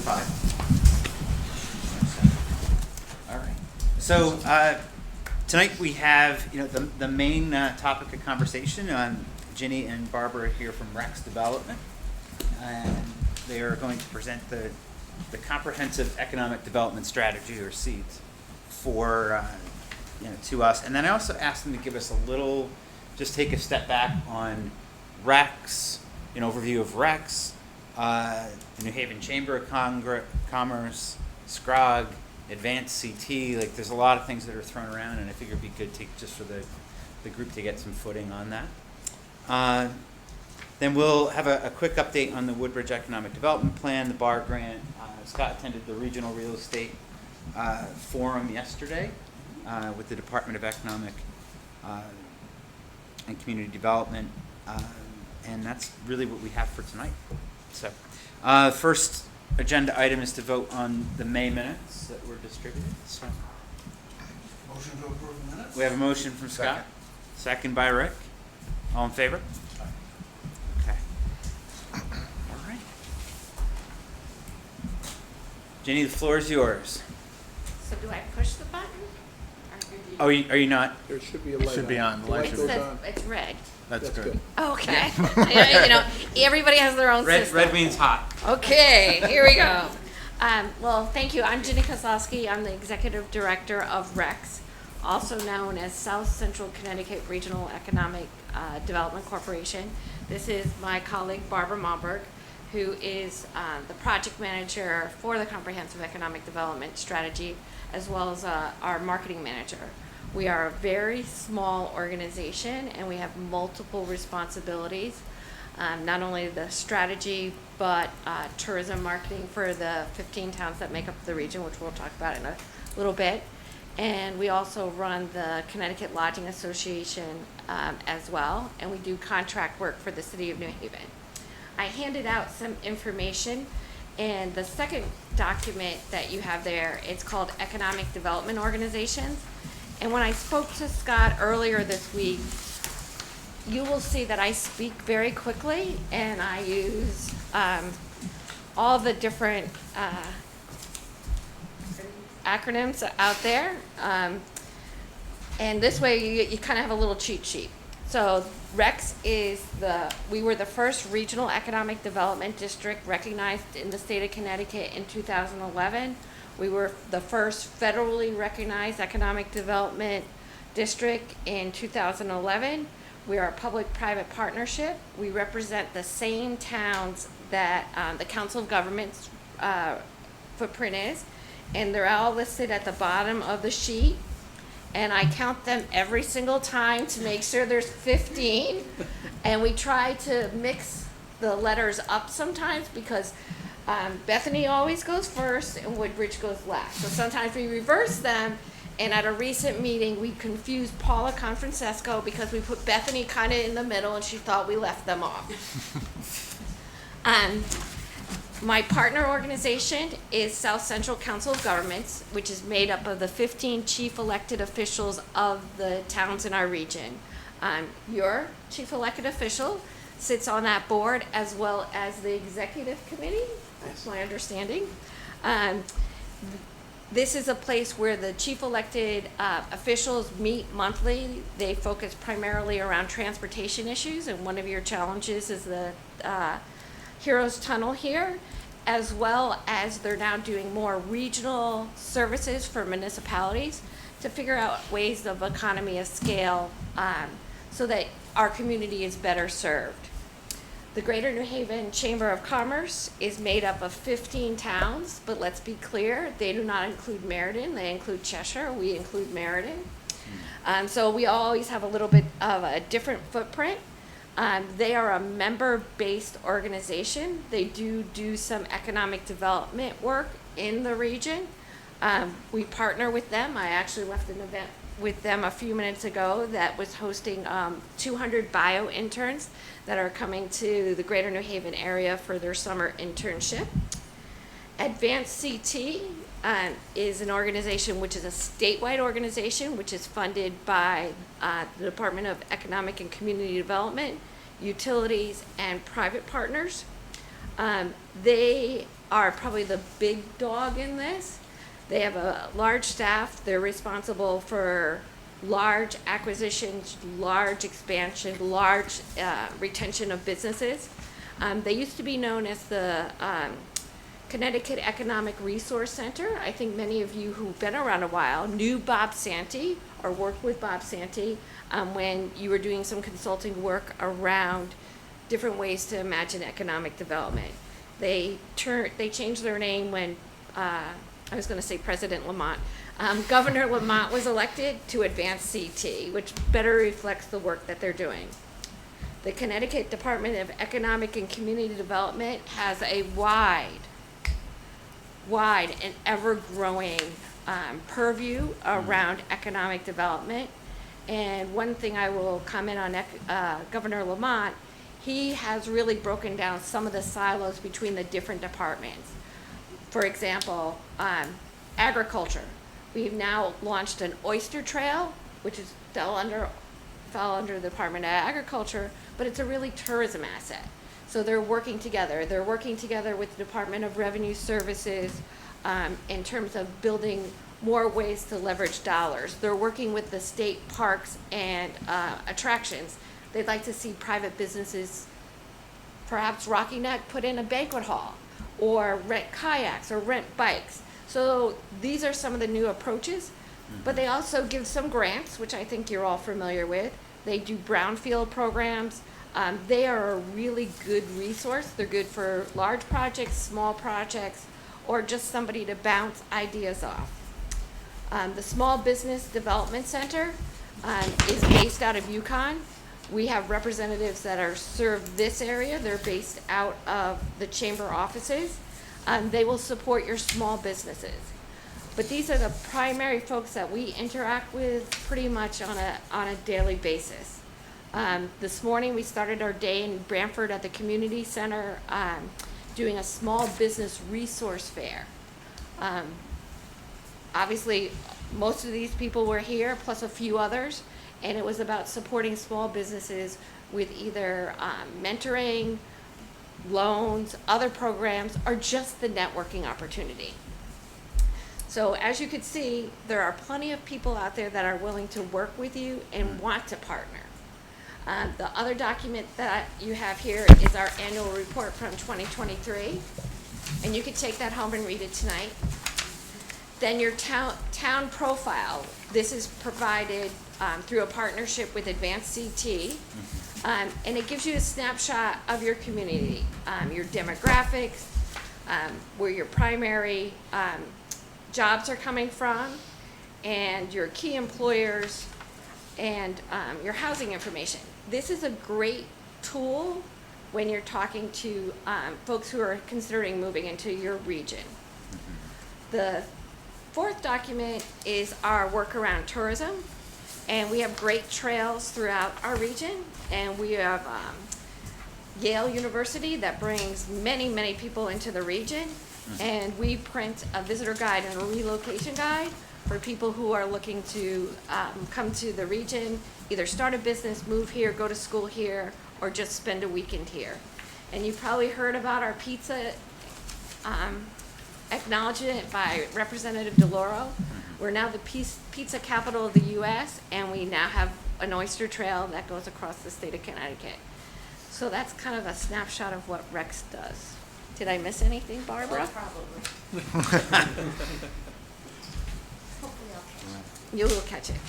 5. All right. So tonight we have, the main topic of conversation. Ginny and Barbara are here from Rex Development, and they are going to present the comprehensive economic development strategy, or SEEDS, for to us. And then I also asked them to give us just take a step back on Rex, an overview of Rex, the New Haven Chamber of Commerce, SCROG, Advanced CT. Like, there's a lot of things that are thrown around, and I figure it'd be good just for the group to get some footing on that. Then we'll have a quick update on the Woodbridge Economic Development Plan, the BAR grant. Scott attended the Regional Real Estate Forum yesterday with the Department of Economic and Community Development, and that's really what we have for tonight. So, first agenda item is to vote on the May minutes that were distributed. So, Motion to approve the minutes? we have a motion from Scott, second by Rick. All in favor? Okay. All right. Jenny, the floor is yours. So do I push the button? Oh, are you not? There should be a light on. Should be on. The light It should goes be says on. it's red. That's That's good. good. Okay. Everybody has their own system. Red means hot. Okay, here we go. Well, thank you. I'm Ginny Kozlowski. I'm the Executive Director of REX, also known as South Central Connecticut Regional Economic Development Corporation. This is my colleague Barbara Malberg, who is the project manager for the Comprehensive Economic Development Strategy, as well as our marketing manager. We are a very small organization, and we have multiple responsibilities. Not only the strategy, but tourism marketing for the 15 towns that make up the region, which we'll talk about in a little bit. And we also run the Connecticut Lodging Association as well, and we do contract work for the city of New Haven. I handed out some information, and the second document that you have there, it's called Economic Development Organizations. And when I spoke to Scott earlier this week, you will see that I speak very quickly, and I use all the different acronyms out there. And this way you kind of have a little cheat sheet. So REX is we were the first regional economic development district recognized in the state of Connecticut in 2011. We were the first federally recognized economic development district in 2011. We are a public-private partnership. We represent the same towns that the Council of Governments footprint is, and they're all listed at the bottom of the sheet. And I count them every single time to make sure there's 15. And we try to mix the letters up sometimes because Bethany always goes first and Woodbridge goes last. So sometimes we reverse them. And at a recent meeting, we confused Paula Confrancesco because we put Bethany kind of in the middle and she thought we left them off. My partner organization is South Central Council of Governments, which is made up of the 15 chief elected officials of the towns in our region. Your chief elected official sits on that board, as well as the executive committee. That's my understanding. This is a place where the chief elected officials meet monthly. They focus primarily around transportation issues, and one of your challenges is the Heroes Tunnel here, as well as they're now doing more regional services for municipalities to figure out ways of economy of scale so that our community is better served. The Greater New Haven Chamber of Commerce is made up of 15 towns, but let's be clear, they do not include Meriden, they include Cheshire, we include Meriden. So we always have a little bit of a different footprint. They are a member-based organization. They do some economic development work in the region. We partner with them. I actually left an event with them a few minutes ago that was hosting 200 bio interns that are coming to the Greater New Haven area for their summer internship. Advanced CT is an organization which is a statewide organization which is funded by the Department of Economic and Community Development, utilities, and private partners. They are probably the big dog in this. They have a large staff. They're responsible for large acquisitions, large expansion, large retention of businesses. They used to be known as the Connecticut Economic Resource Center. I think many of you who've been around a while knew Bob Santee or worked with Bob Santee when you were doing some consulting work around different ways to imagine economic development. They changed their name when, I was gonna say President Lamont, Governor Lamont was elected to Advance CT, which better reflects the work that they're doing. The Connecticut Department of Economic and Community Development has a wide and ever-growing purview around economic development. And one thing I will comment on Governor Lamont, he has really broken down some of the silos between the different departments. For example, agriculture. We've now launched an oyster trail, which fell under the Department of Agriculture, but it's a really tourism asset. So they're working together. They're working together with the Department of Revenue Services in terms of building more ways to leverage dollars. They're working with the state parks and attractions. They'd like to see private businesses, perhaps Rocky Neck, put in a banquet hall, or rent kayaks or rent bikes. So these are some of the new approaches, but they also give some grants, which I think you're all familiar with. They do brownfield programs. They are a really good resource. They're good for large projects, small projects, or just somebody to bounce ideas off. The Small Business Development Center is based out of Yukon. We have representatives that are served this area. They're based out of the chamber offices. They will support your small businesses. But these are the primary folks that we interact with pretty much on a daily basis. This morning we started our day in Brantford at the community center doing a small business resource fair. Obviously, most of these people were here, plus a few others, and it was about supporting small businesses with either mentoring, loans, other programs, or just the networking opportunity. So as you can see, there are plenty of people out there that are willing to work with you and want to partner. The other document that you have here is our annual report from 2023, and you can take that home and read it tonight. Then your town profile. This is provided through a partnership with Advance CT, and it gives you a snapshot of your community, your demographics, where your primary jobs are coming from, and your key employers, and your housing information. This is a great tool when you're talking to folks who are considering moving into your region. The fourth document is our work around tourism, and we have great trails throughout our region, and we have Yale University that brings many, many people into the region, and we print a visitor guide and a relocation guide for people who are looking to come to the region, either start a business, move here, go to school here, or just spend a weekend here. And you probably heard about our pizza acknowledgement by Representative DeLauro. We're now the pizza capital of the U.S., and we now have an oyster trail that goes across the state of Connecticut. So that's kind of a snapshot of what Rex does. Did I miss anything, Barbara? Probably. Hopefully I'll catch it. You will catch it.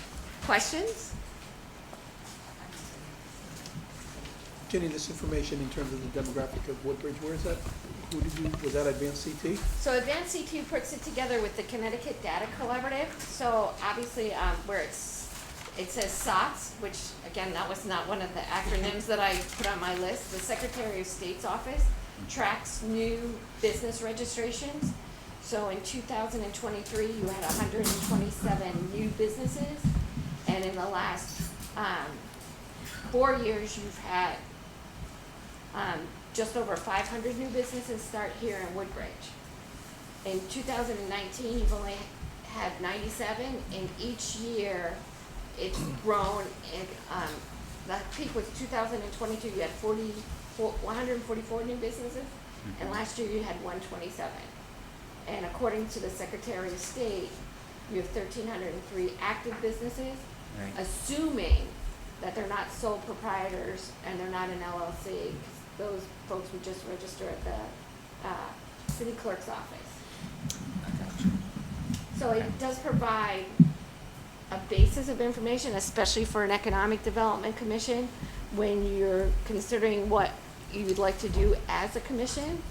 Questions? Jenny, this information in terms of the demographic of Woodbridge, where is that? Who did you, was that Advanced CT? So Advance CT puts it together with the Connecticut Data Collaborative. So obviously, where it says SOTS, which again, that was not one of the acronyms that I put on my list. The Secretary of State's office tracks new business registrations. So in 2023, you had 127 new businesses, and in the last 4 years, you've had just over 500 new businesses start here in Woodbridge. In 2019, you've only had 97, and each year it's grown. And the peak was 2022. You had 144 new businesses, and last year you had 127. And according to the Secretary of State, you have 1,303 active businesses, Right. assuming that they're not sole proprietors and they're not an LLC. 'Cause those folks would just register at the city clerk's office. I got you. So it does provide a basis of information, especially for an economic development commission, when you're considering what you would like to do as a commission.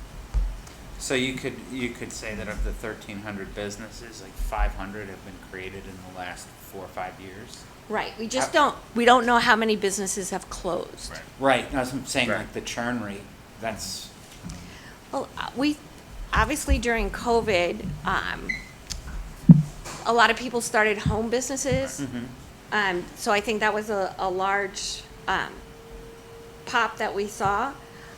So you could say that of the 1,300 businesses, like 500 have been created in the last 4 or 5 years? Right, we don't know how many businesses have closed. Right, that's what I'm saying, Right. like the churn rate, that's, Well, we, obviously during COVID, a lot of people started home businesses. So I think that was a large, pop that we saw.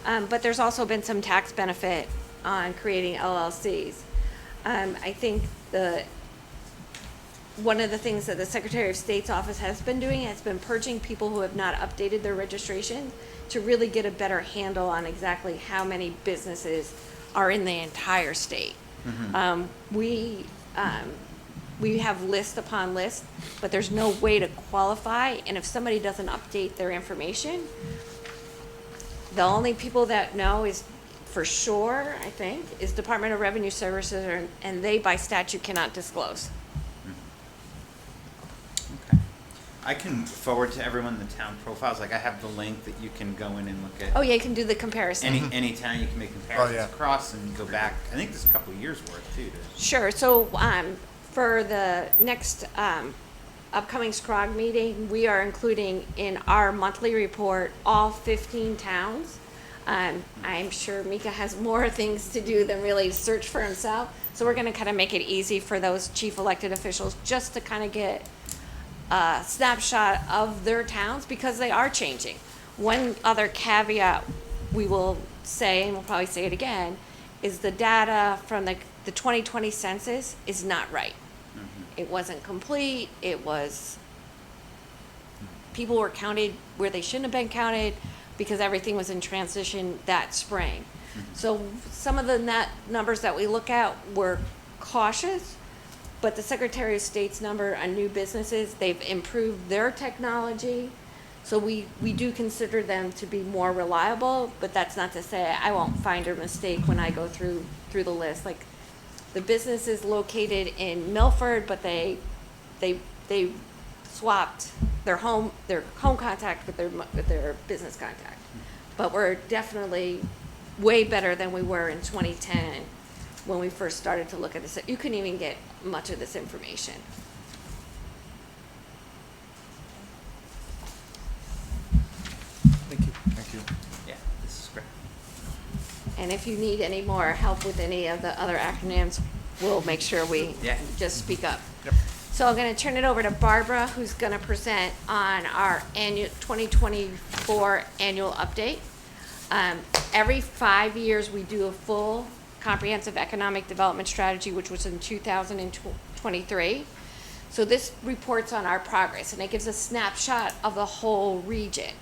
But there's also been some tax benefit on creating LLCs. I think one of the things that the Secretary of State's office has been doing has been purging people who have not updated their registration to really get a better handle on exactly how many businesses are in the entire state. We have list upon list, but there's no way to qualify, and if somebody doesn't update their information, the only people that know is, for sure, I think, is Department of Revenue Services, and they by statute cannot disclose. okay. I can forward to everyone the town profiles, like I have the link that you can go in and look at. Oh, yeah, you can do the comparison. Any town, you can make comparisons yeah. across and go back, I think there's a couple of years worth too. Sure, so, for the next, upcoming SCROG meeting, we are including in our monthly report all 15 towns. I'm sure Mika has more things to do than really search for himself, so we're gonna kind of make it easy for those chief elected officials just to kind of get a snapshot of their towns, because they are changing. One other caveat we will say, and we'll probably say it again, is the data from the 2020 census is not right. It wasn't complete, people were counted where they shouldn't have been counted because everything was in transition that spring. So some of the numbers that we look at were cautious, but the Secretary of State's number on new businesses, they've improved their technology. So we do consider them to be more reliable, but that's not to say I won't find a mistake when I go through the list. Like, the business is located in Milford, but they swapped their home contact with their business contact. But we're definitely way better than we were in 2010 when we first started to look at this. You couldn't even get much of this information. Thank you. Thank you. Yeah, this is great. And if you need any more help with any of the other acronyms, we'll make sure we Yeah. just speak up. Yep. So I'm gonna turn it over to Barbara, who's gonna present on our 2024 annual update. Every 5 years, we do a full comprehensive economic development strategy, which was in 2023. So this reports on our progress, and it gives a snapshot of the whole region.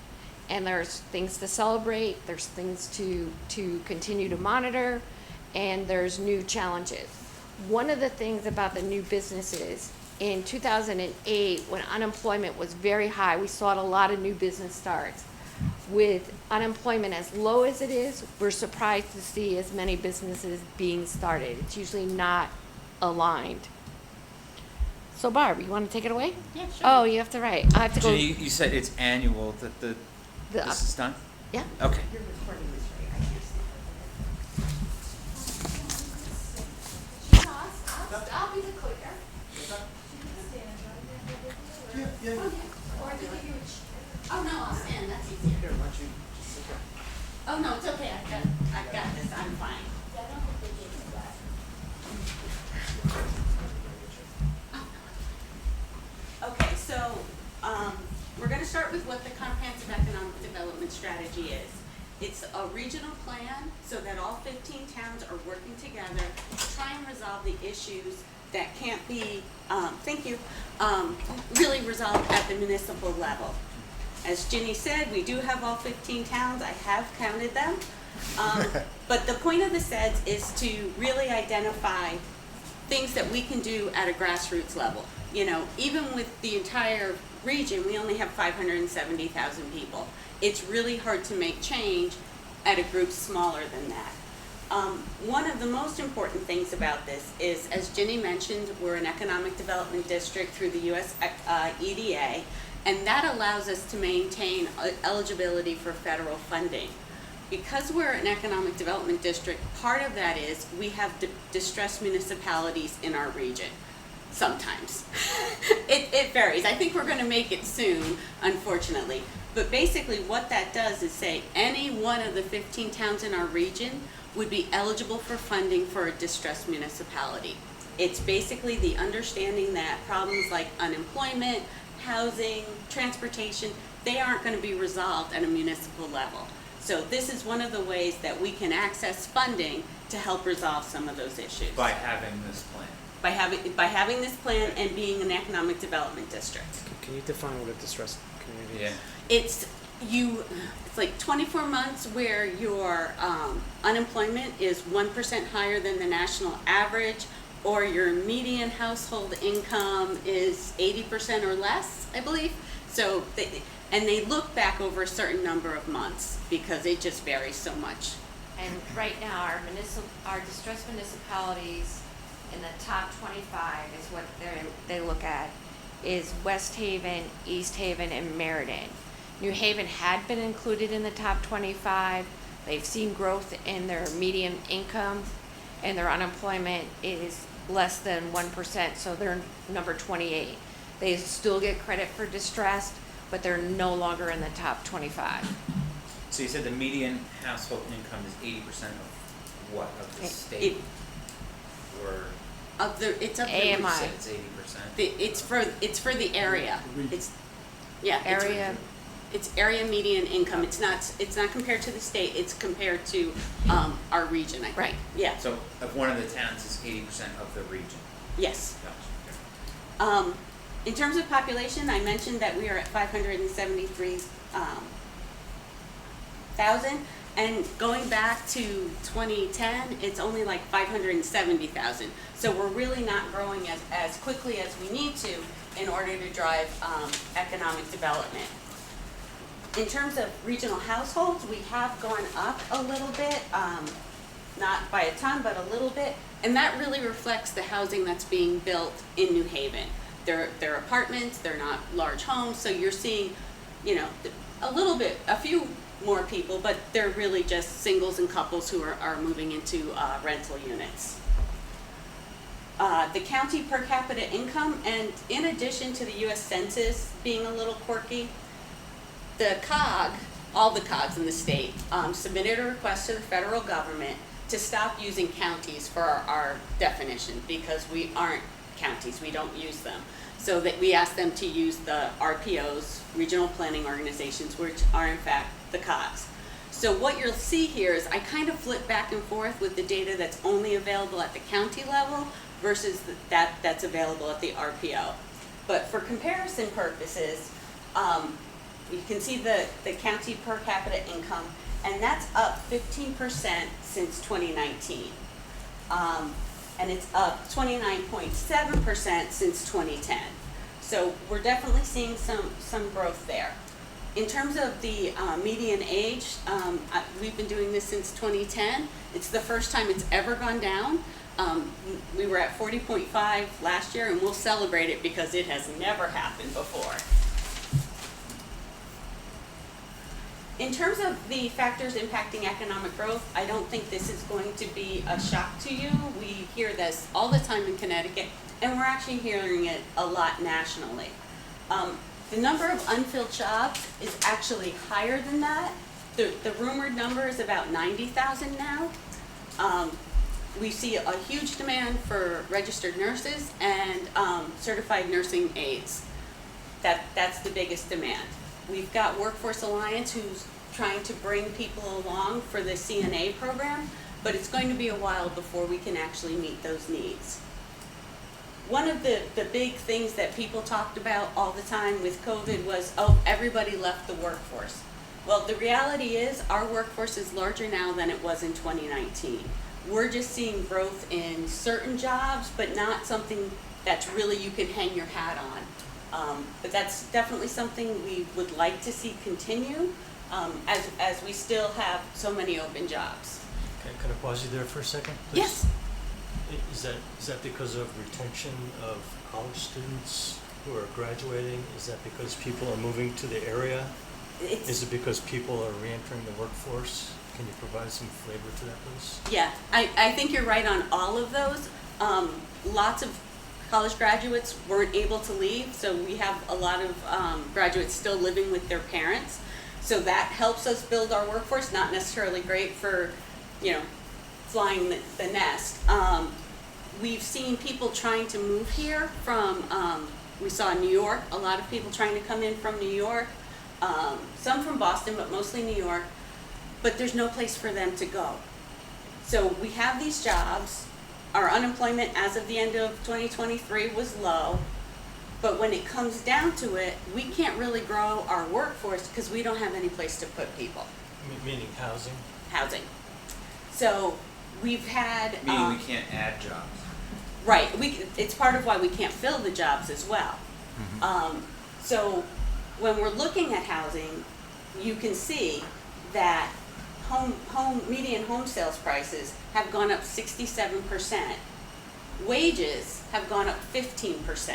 And there's things to celebrate, there's things to continue to monitor, and there's new challenges. One of the things about the new businesses, in 2008, when unemployment was very high, we saw a lot of new business starts. With unemployment as low as it is, we're surprised to see as many businesses being started. It's usually not aligned. So Barb, you want to take it away? Yeah, sure. Oh, you have to write. I have to go. Ginny, you said it's annual that this is done? Yeah. Okay. Your recording was right. I can't see I'll be the clicker. Or to give you oh, no, I'll stand. That's easier. Here, why don't you just sit there? Oh, no, it's okay. I've got this. I'm fine. Yeah, I don't think they gave you that. Okay, so, we're gonna start with what the comprehensive economic development strategy is. It's a regional plan so that all 15 towns are working together to try and resolve the issues that can't be, really resolved at the municipal level. As Ginny said, we do have all 15 towns. I have counted them. But the point of the SEDS is to really identify things that we can do at a grassroots level. You know, even with the entire region, we only have 570,000 people. It's really hard to make change at a group smaller than that. One of the most important things about this is, as Ginny mentioned, we're an economic development district through the US EDA, and that allows us to maintain eligibility for federal funding. Because we're an economic development district, part of that is we have distressed municipalities in our region. Sometimes. It varies. I think we're going to make it soon, unfortunately. But basically what that does is say any one of the 15 towns in our region would be eligible for funding for a distressed municipality. It's basically the understanding that problems like unemployment, housing, transportation, they aren't going to be resolved at a municipal level. So this is one of the ways that we can access funding to help resolve some of those issues. By having this plan. By having this plan and being an economic development district. Can you define what a distressed community is? It's like 24 months where your unemployment is 1% higher than the national average, or your median household income is 80% or less, I believe. So they look back over a certain number of months because it just varies so much. And right now, our distressed municipalities in the top 25 is what they look at, is West Haven, East Haven, and Meriden. New Haven had been included in the top 25. They've seen growth in their median income, and their unemployment is less than 1%, so they're number 28. They still get credit for distressed, but they're no longer in the top 25. So you said the median household income is 80% of what, of the It- state? Or It's of the you AMI. said it's 80%? It's for the area. It's Area, It's area median income. It's not compared to the state. It's compared to our region, I think. Right. Yeah. So if one of the towns is 80% of the region. Yes. Gotcha. In terms of population, I mentioned that we are at 573,000, and going back to 2010, it's only like 570,000. So we're really not growing as quickly as we need to in order to drive economic development. In terms of regional households, we have gone up a little bit, not by a ton, but a little bit, and that really reflects the housing that's being built in New Haven. They're apartments, they're not large homes, so you're seeing, you know, a few more people, but they're really just singles and couples who are moving into rental units. The county per capita income, and in addition to the US Census being a little quirky, the COG, all the COGs in the state, submitted a request to the federal government to stop using counties for our definition, because we aren't counties, we don't use them. So that we asked them to use the RPOs, regional planning organizations, which are in fact the COGs. So what you'll see here is I kind of flip back and forth with the data that's only available at the county level versus that's available at the RPO. But for comparison purposes, you can see the county per capita income, and that's up 15% since 2019. And it's up 29.7% since 2010. So we're definitely seeing some growth there. In terms of the median age, we've been doing this since 2010. It's the first time it's ever gone down. We were at 40.5 last year, and we'll celebrate it because it has never happened before. In terms of the factors impacting economic growth, I don't think this is going to be a shock to you. We hear this all the time in Connecticut, and we're actually hearing it a lot nationally. The number of unfilled jobs is actually higher than that. The rumored number is about 90,000 now. We see a huge demand for registered nurses and certified nursing aides. That's the biggest demand. We've got Workforce Alliance who's trying to bring people along for the CNA program, but it's going to be a while before we can actually meet those needs. One of the big things that people talked about all the time with COVID was, oh, everybody left the workforce. Well, the reality is our workforce is larger now than it was in 2019. We're just seeing growth in certain jobs, but not something that's really you can hang your hat on. But that's definitely something we would like to see continue, as we still have so many open jobs. Okay, can I pause you there for a second, please? Yes. Is that because of retention of college students who are graduating? Is that because people are moving to the area? Is it because people are reentering the workforce? Can you provide some flavor to that, please? Yeah, I think you're right on all of those. Lots of college graduates weren't able to leave, so we have a lot of graduates still living with their parents. So that helps us build our workforce, not necessarily great for, flying the nest. We've seen people trying to move here from, we saw New York, a lot of people trying to come in from New York, some from Boston, but mostly New York, but there's no place for them to go. So we have these jobs. Our unemployment as of the end of 2023 was low, but when it comes down to it, we can't really grow our workforce because we don't have any place to put people. Meaning housing? Housing. So we've had. Meaning we can't add jobs. Right, it's part of why we can't fill the jobs as well. So when we're looking at housing, you can see that median home sales prices have gone up 67%. Wages have gone up 15%.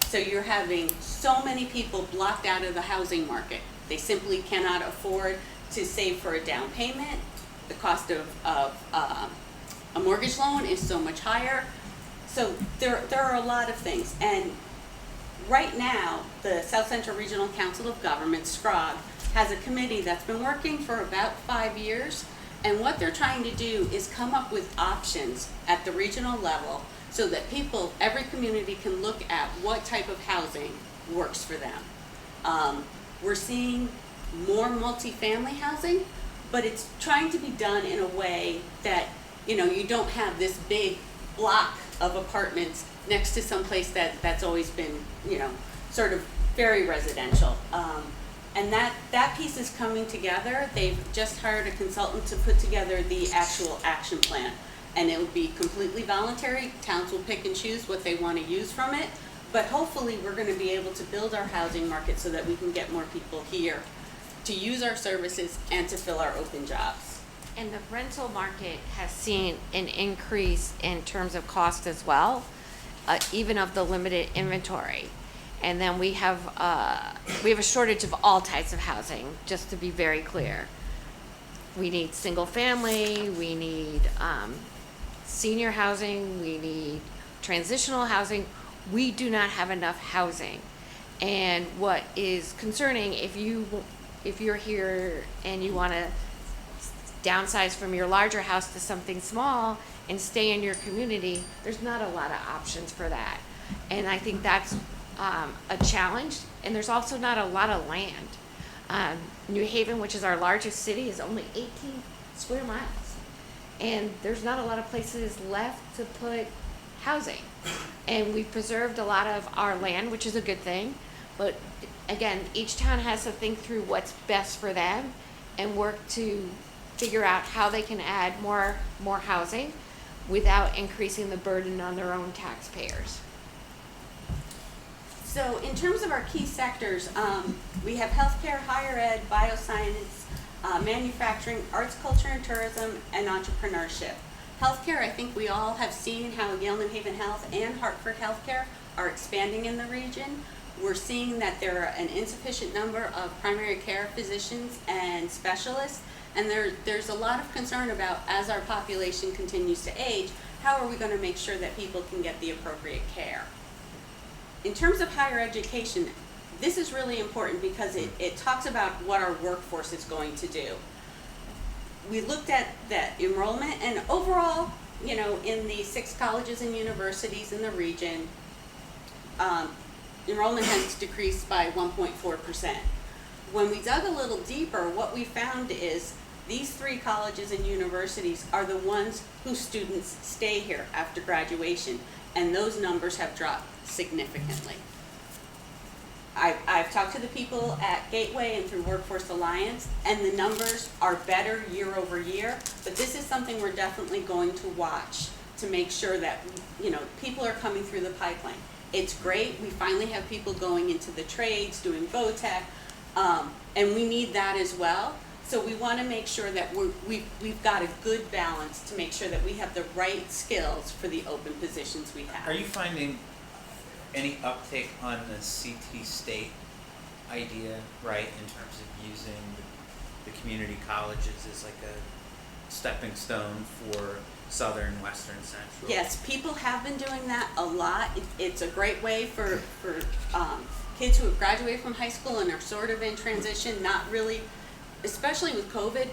So you're having so many people blocked out of the housing market. They simply cannot afford to save for a down payment. The cost of a mortgage loan is so much higher. So there are a lot of things. And right now, the South Central Regional Council of Governments, SCROG, has a committee that's been working for about 5 years. And what they're trying to do is come up with options at the regional level so that every community can look at what type of housing works for them. We're seeing more multifamily housing, but it's trying to be done in a way that, you don't have this big block of apartments next to some place that's always been, sort of very residential. And that piece is coming together. They've just hired a consultant to put together the actual action plan. And it will be completely voluntary. Towns will pick and choose what they want to use from it. But hopefully we're going to be able to build our housing market so that we can get more people here to use our services and to fill our open jobs. And the rental market has seen an increase in terms of cost as well, even of the limited inventory. And then we have a shortage of all types of housing, just to be very clear. We need single family, we need senior housing, we need transitional housing. We do not have enough housing. And what is concerning, if you're here and you want to downsize from your larger house to something small and stay in your community, there's not a lot of options for that. And I think that's a challenge. And there's also not a lot of land. New Haven, which is our largest city, is only 18 square miles. And there's not a lot of places left to put housing. And we've preserved a lot of our land, which is a good thing. But again, each town has to think through what's best for them and work to figure out how they can add more housing without increasing the burden on their own taxpayers. So in terms of our key sectors, we have healthcare, higher ed, bioscience, manufacturing, arts, culture, and tourism, and entrepreneurship. Healthcare, I think we all have seen how Yale New Haven Health and Hartford Healthcare are expanding in the region. We're seeing that there are an insufficient number of primary care physicians and specialists, and there's a lot of concern about, as our population continues to age, how are we going to make sure that people can get the appropriate care? In terms of higher education, this is really important because it talks about what our workforce is going to do. We looked at that enrollment, and overall, in the 6 colleges and universities in the region, enrollment has decreased by 1.4%. When we dug a little deeper, what we found is these 3 colleges and universities are the ones whose students stay here after graduation, and those numbers have dropped significantly. I've talked to the people at Gateway and through Workforce Alliance, and the numbers are better year over year, but this is something we're definitely going to watch to make sure that, you know, people are coming through the pipeline. It's great, we finally have people going into the trades, doing VOTEC, and we need that as well. So we want to make sure that we've got a good balance to make sure that we have the right skills for the open positions we have. Are you finding any uptake on the CT State idea, right, in terms of using the community colleges as like a stepping stone for Southern, Western, Central? Yes, people have been doing that a lot. It's a great way for kids who have graduated from high school and are sort of in transition, not really, especially with COVID,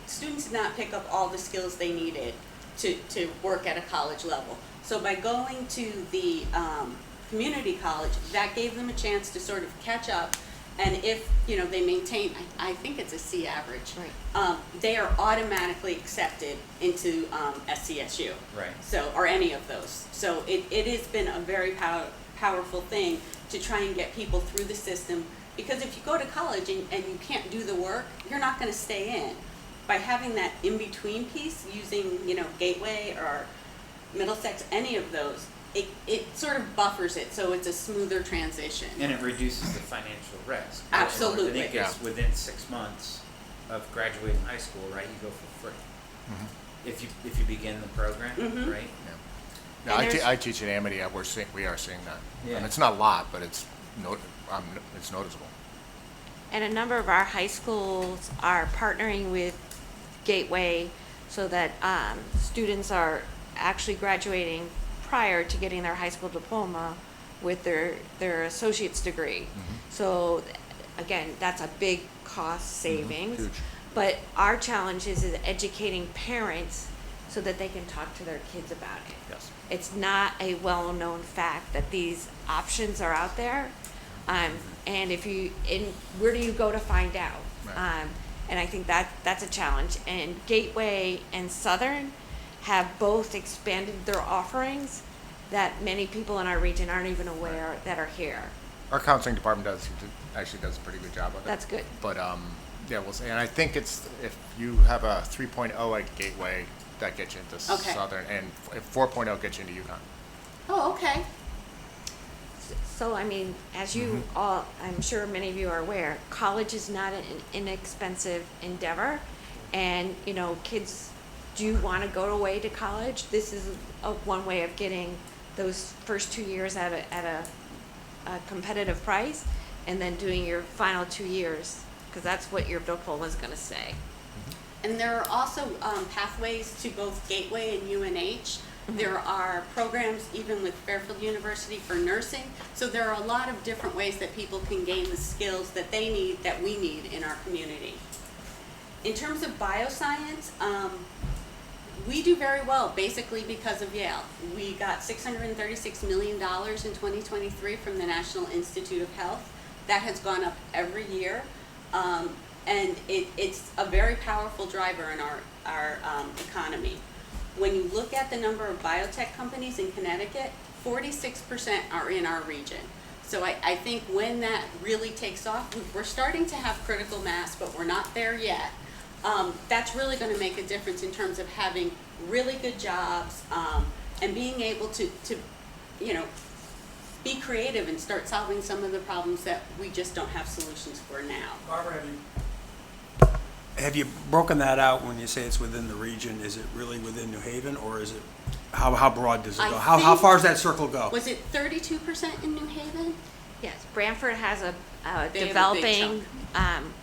students did not pick up all the skills they needed to work at a college level. So by going to the community college, that gave them a chance to sort of catch up, and if, you know, they maintain, I think it's a C average, Right. they are automatically accepted into SCSU. Right. So, or any of those. So it has been a very powerful thing to try and get people through the system, because if you go to college and you can't do the work, you're not going to stay in. By having that in-between piece, using, you know, Gateway or Middlesex, any of those, it sort of buffers it, so it's a smoother transition. And it reduces the financial risk. Absolutely. I think it's within 6 months of graduating high school, right, you go for free. If you begin the program, Mhm. right? No, And there's- I teach at Amity. We are seeing that, Yeah. and it's not a lot, but it's noticeable. And a number of our high schools are partnering with Gateway so that students are actually graduating prior to getting their high school diploma with their associate's degree. So again, that's a big cost savings. Huge. But our challenge is educating parents so that they can talk to their kids about it. Yes. It's not a well-known fact that these options are out there. And where do you go to find out? Right. And I think that's a challenge. And Gateway and Southern have both expanded their offerings that many people in our region aren't even aware that are here. Our counseling department actually does a pretty good job of it. That's good. But yeah, we'll see. And I think it's if you have a 3.0 at Gateway, that gets you into Okay. Southern, and 4.0 gets you into UConn. Oh, okay. So, I mean, as you all, I'm sure many of you are aware, college is not an inexpensive endeavor. And, you know, kids do want to go away to college. This is one way of getting those first 2 years at a competitive price, and then doing your final 2 years, because that's what your diploma is going to say. And there are also pathways to both Gateway and UNH. There are programs even with Fairfield University for nursing. So there are a lot of different ways that people can gain the skills that they need, that we need in our community. In terms of bioscience, we do very well basically because of Yale. We got $636 million in 2023 from the National Institute of Health. That has gone up every year. And it's a very powerful driver in our economy. When you look at the number of biotech companies in Connecticut, 46% are in our region. So I think when that really takes off, we're starting to have critical mass, but we're not there yet. That's really going to make a difference in terms of having really good jobs and being able to you know, be creative and start solving some of the problems that we just don't have solutions for now. Barbara, have you broken that out when you say it's within the region? Is it really within New Haven, or is it, how broad does it I go? How think- far does that circle go? Was it 32% in New Haven? Yes, Branford has a They have a big developing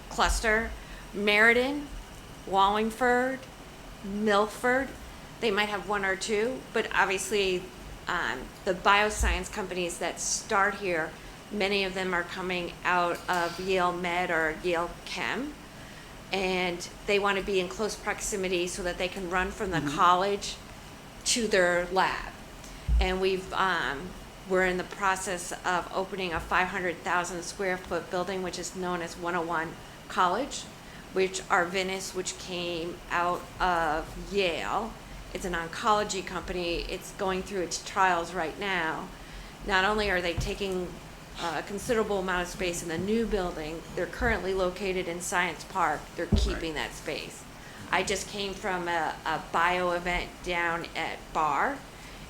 cluster. Meriden, Wallingford, Milford, they might have one or two, but obviously the bioscience companies that start here, many of them are coming out of Yale Med or Yale Chem, and they want to be in close proximity so that they can run from the college to their lab. And we're in the process of opening a 500,000 square foot building, which is known as 101 College, which Arvinas, which came out of Yale. It's an oncology company. It's going through its trials right now. Not only are they taking a considerable amount of space in the new building. They're currently located in Science Park. They're keeping that space. I just came from a bio event down at Bar,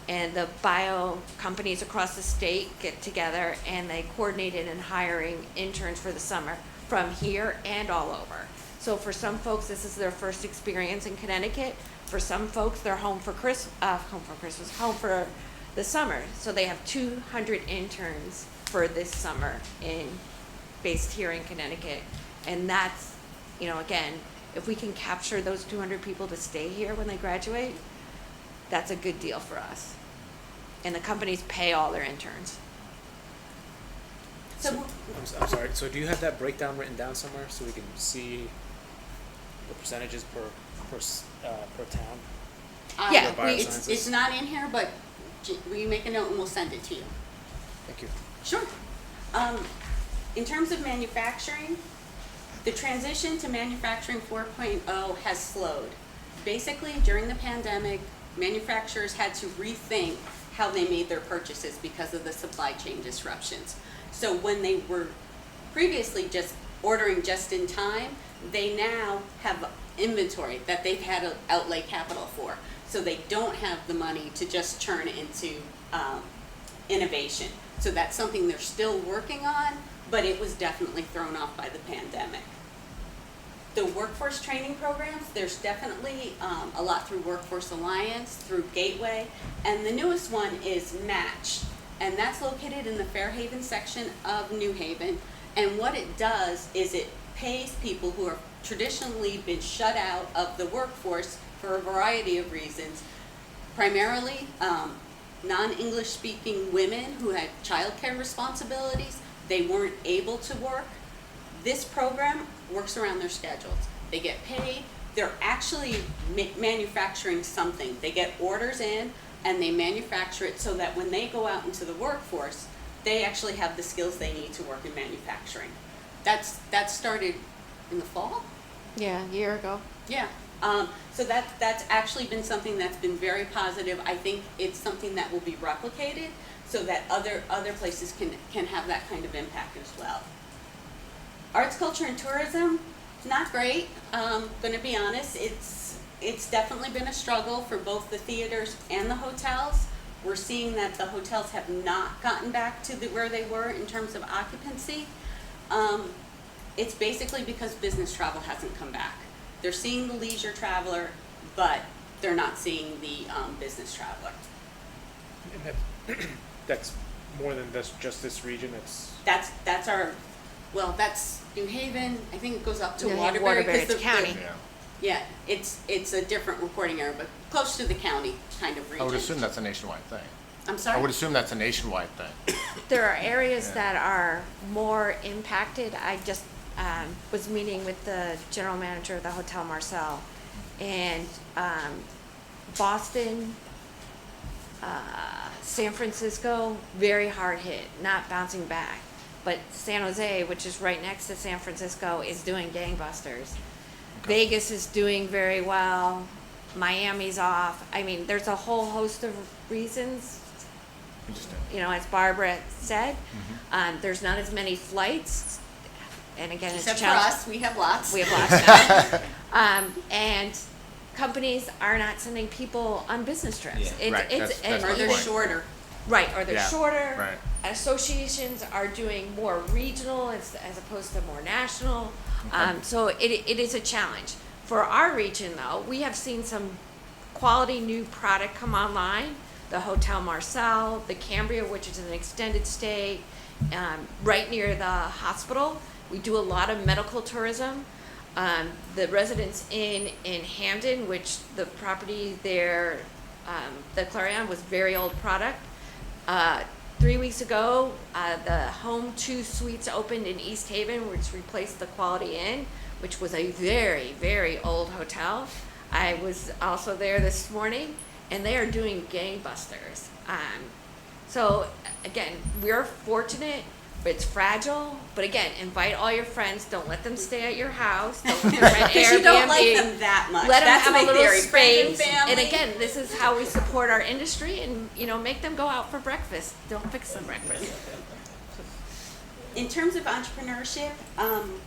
and the bio companies across the state get together and they coordinated in hiring interns for the summer from here and all over. So for some folks, this is their first experience in Connecticut. For some folks, they're home for home for the summer. So they have 200 interns for this summer based here in Connecticut. And that's, again, if we can capture those 200 people to stay here when they graduate, that's a good deal for us. And the companies pay all their interns. So, I'm sorry, so do you have that breakdown written down somewhere so we can see the percentages per town? Yeah, For it's biosciences? not in here, but will you make a note and we'll send it to you? Thank you. Sure. In terms of manufacturing, the transition to manufacturing 4.0 has slowed. Basically, during the pandemic, manufacturers had to rethink how they made their purchases because of the supply chain disruptions. So when they were previously just ordering just in time, they now have inventory that they've had to outlay capital for. So they don't have the money to just turn into innovation. So that's something they're still working on, but it was definitely thrown off by the pandemic. The workforce training programs, there's definitely a lot through Workforce Alliance, through Gateway, and the newest one is Match, and that's located in the Fairhaven section of New Haven. And what it does is it pays people who have traditionally been shut out of the workforce for a variety of reasons, primarily non-English speaking women who had childcare responsibilities. They weren't able to work. This program works around their schedules. They get paid. They're actually manufacturing something. They get orders in and they manufacture it so that when they go out into the workforce, they actually have the skills they need to work in manufacturing. That started in the fall? Yeah, a year ago. Yeah. So that's actually been something that's been very positive. I think it's something that will be replicated so that other places can have that kind of impact as well. Arts, culture, and tourism, not great. Going to be honest, it's definitely been a struggle for both the theaters and the hotels. We're seeing that the hotels have not gotten back to where they were in terms of occupancy. It's basically because business travel hasn't come back. They're seeing the leisure traveler, but they're not seeing the business traveler. And that's more than just this region, That's New Haven. I think it goes up to Yeah, Waterbury. 'Cause it's county. Yeah. Yeah, it's a different reporting area, but close to the county kind of region. I would assume that's a nationwide thing. I'm I sorry? would assume that's a nationwide thing. There are areas Yeah. that are more impacted. I just was meeting with the general manager of the Hotel Marcel, and Boston, San Francisco, very hard hit, not bouncing back. But San Jose, which is right next to San Francisco, is doing gangbusters. Vegas is doing very well. Miami's off. I mean, there's a whole host of reasons. Interesting. As Barbara said, there's not as many flights, and again, it's Except for challenging. us, we have lots. We have lots now. And companies are not sending people on business trips. Yeah. Right, that's Or my they're point. shorter. Right, or they're Yeah, shorter. right. Associations are doing more regional as opposed to more national. So it is a challenge. For our region, though, we have seen some quality new product come online. The Hotel Marcel, the Cambria, which is an extended stay right near the hospital. We do a lot of medical tourism. The Residence Inn in Hamden, which the property there, the Clarion was very old product. 3 weeks ago, the Home 2 Suites opened in East Haven, which replaced the Quality Inn, which was a very, very old hotel. I was also there this morning, and they are doing gangbusters. So again, we're fortunate, but it's fragile. But again, invite all your friends. Don't let them stay at your house. Don't let them rent Because you don't like Airbnb. them that much. Let them That's have my a little theory. space. Friends and family. And again, this is how we support our industry, and make them go out for breakfast. Don't fix them breakfast. in terms of entrepreneurship,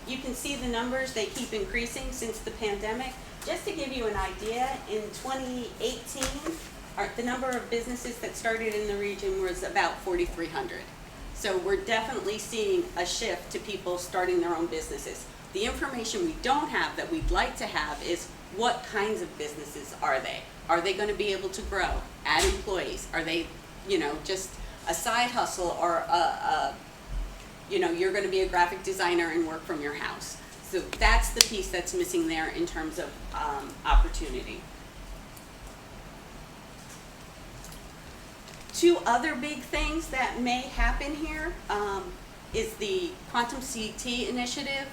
you can see the numbers, they keep increasing since the pandemic. Just to give you an idea, in 2018, the number of businesses that started in the region was about 4,300. So we're definitely seeing a shift to people starting their own businesses. The information we don't have that we'd like to have is what kinds of businesses are they? Are they going to be able to grow, add employees? Are they, just a side hustle, or you're going to be a graphic designer and work from your house? So that's the piece that's missing there in terms of opportunity. Two other big things that may happen here is the Quantum CT initiative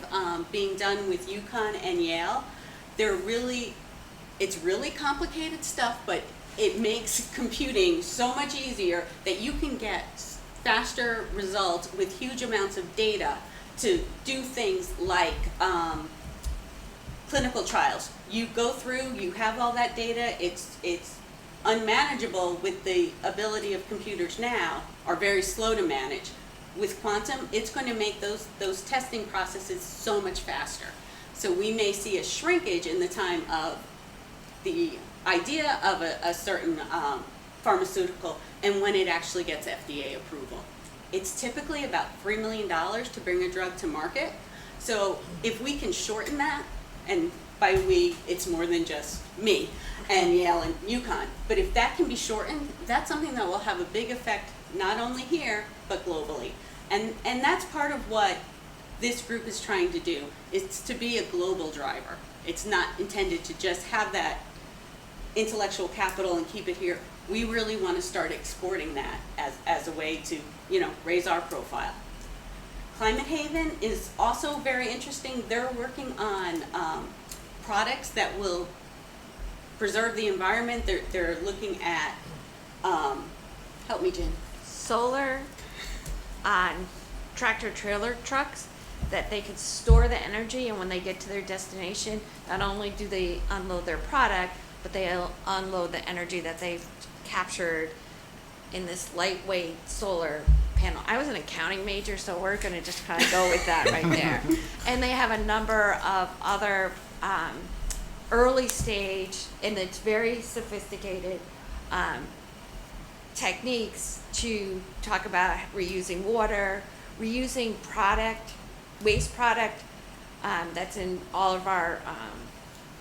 being done with UConn and Yale. It's really complicated stuff, but it makes computing so much easier that you can get faster results with huge amounts of data to do things like clinical trials. You go through, you have all that data, it's unmanageable with the ability of computers now, are very slow to manage. With quantum, it's going to make those testing processes so much faster. So we may see a shrinkage in the time of the idea of a certain pharmaceutical and when it actually gets FDA approval. It's typically about $3 million to bring a drug to market. So if we can shorten that, and by we, it's more than just me and Yale and UConn, but if that can be shortened, that's something that will have a big effect not only here, but globally. And that's part of what this group is trying to do, is to be a global driver. It's not intended to just have that intellectual capital and keep it here. We really want to start exporting that as a way to, raise our profile. Climate Haven is also very interesting. They're working on products that will preserve the environment. They're looking at, help me, Jen. Solar on tractor trailer trucks that they could store the energy, and when they get to their destination, not only do they unload their product, but they'll unload the energy that they've captured in this lightweight solar panel. I was an accounting major, so we're going to just kind of go with that right there. And they have a number of other early stage, and it's very sophisticated techniques to talk about reusing water, reusing waste product that's in all of our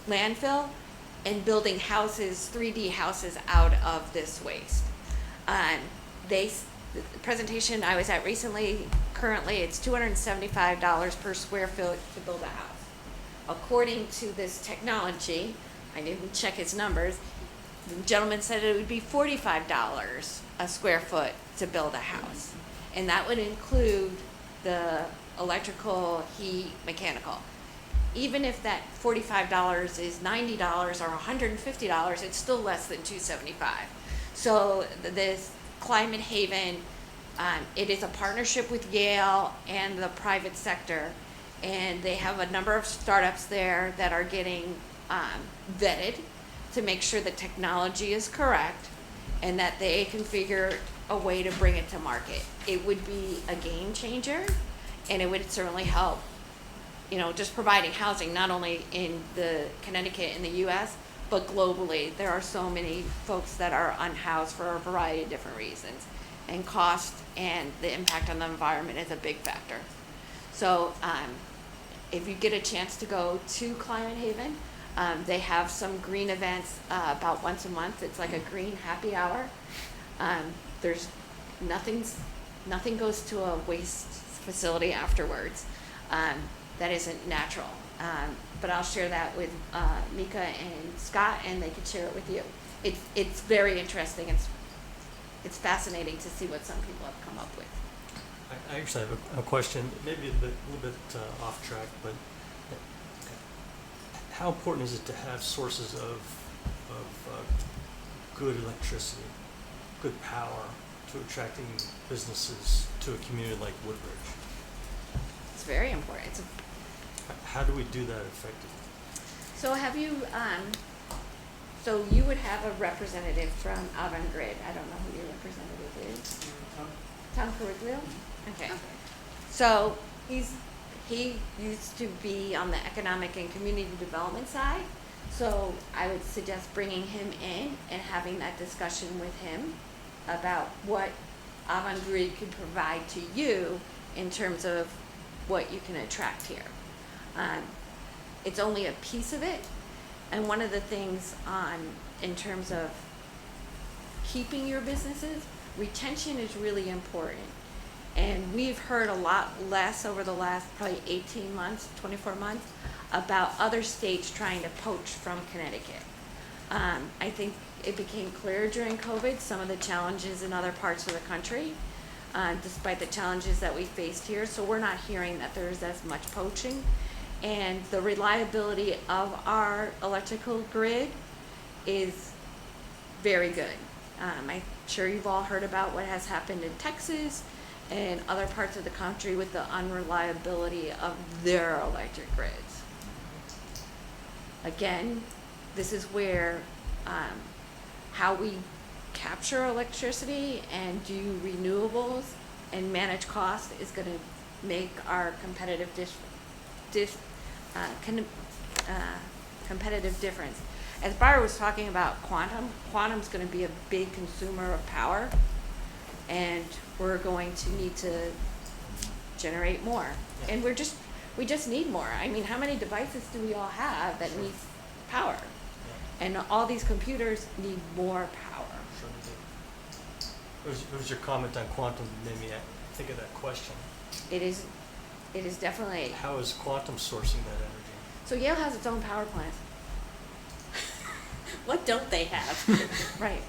landfill, and building houses, 3D houses out of this waste. The presentation I was at recently, currently it's $275 per square foot to build a house. According to this technology, I didn't check his numbers, the gentleman said it would be $45 a square foot to build a house. And that would include the electrical, heat, mechanical. Even if that $45 is $90 or $150, it's still less than $275. So this Climate Haven, it is a partnership with Yale and the private sector, and they have a number of startups there that are getting vetted to make sure the technology is correct and that they can figure a way to bring it to market. It would be a game changer, and it would certainly help, just providing housing, not only in the Connecticut and the US, but globally. There are so many folks that are unhoused for a variety of different reasons, and cost and the impact on the environment is a big factor. So if you get a chance to go to Climate Haven, they have some green events about once a month. It's like a green happy hour. There's nothing goes to a waste facility afterwards that isn't natural. But I'll share that with Mika and Scott, and they can share it with you. It's very interesting. It's fascinating to see what some people have come up with. I actually have a question, maybe a little bit off track, but how important is it to have sources of good electricity, good power to attracting businesses to a community like Woodbridge? It's very important. How do we do that effectively? So have you, so you would have a representative from Avangrid. I don't know who your representative is. Tom Carriglio? Okay. So he used to be on the economic and community development side. So I would suggest bringing him in and having that discussion with him about what Avangrid could provide to you in terms of what you can attract here. It's only a piece of it, and one of the things in terms of keeping your businesses, retention is really important. And we've heard a lot less over the last probably 18 months, 24 months, about other states trying to poach from Connecticut. I think it became clear during COVID some of the challenges in other parts of the country, despite the challenges that we faced here. So we're not hearing that there's as much poaching. And the reliability of our electrical grid is very good. I'm sure you've all heard about what has happened in Texas and other parts of the country with the unreliability of their electric grids. Again, this is where how we capture electricity and do renewables and manage cost is going to make our competitive competitive difference. As Barbara was talking about quantum's going to be a big consumer of power, and we're going to need to generate more. And we just need more. I mean, how many devices do we all have that need power? And all these computers need more power. Sure they do. It was your comment on quantum that made me think of that question. It is definitely. How is quantum sourcing that energy? So Yale has its own power plant. What don't they have? Right.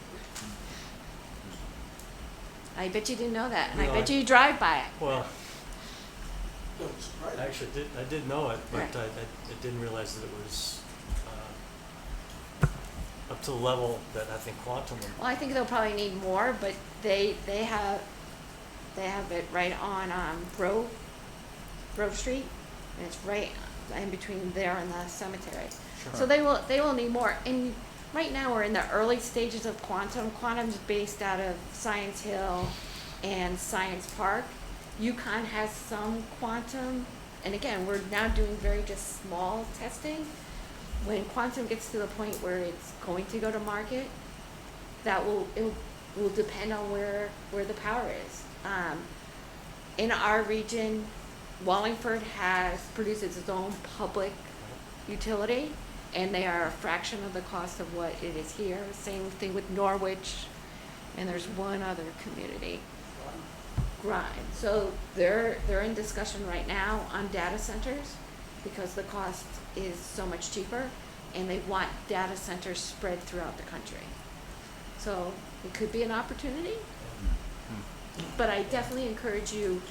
I bet you didn't know that, and I No, bet you drive by it. Well, No, it's right. actually, I did know it, but Right. I didn't realize that it was up to the level that I think quantum would. Well, I think they'll probably need more, but they have it right on Grove Street, and it's right in between there and the cemetery. So they will need more. And right now we're in the early stages of quantum. Quantum's based out of Science Hill and Science Park. UConn has some quantum, and again, we're now doing very just small testing. When quantum gets to the point where it's going to go to market, it will depend on where the power is. In our region, Wallingford produces its own public utility, and they are a fraction of the cost of what it is here. Same thing with Norwich, and there's one other community, Grind. So they're in discussion right now on data centers because the cost is so much cheaper, and they want data centers spread throughout the country. So it could be an opportunity, but I definitely encourage you,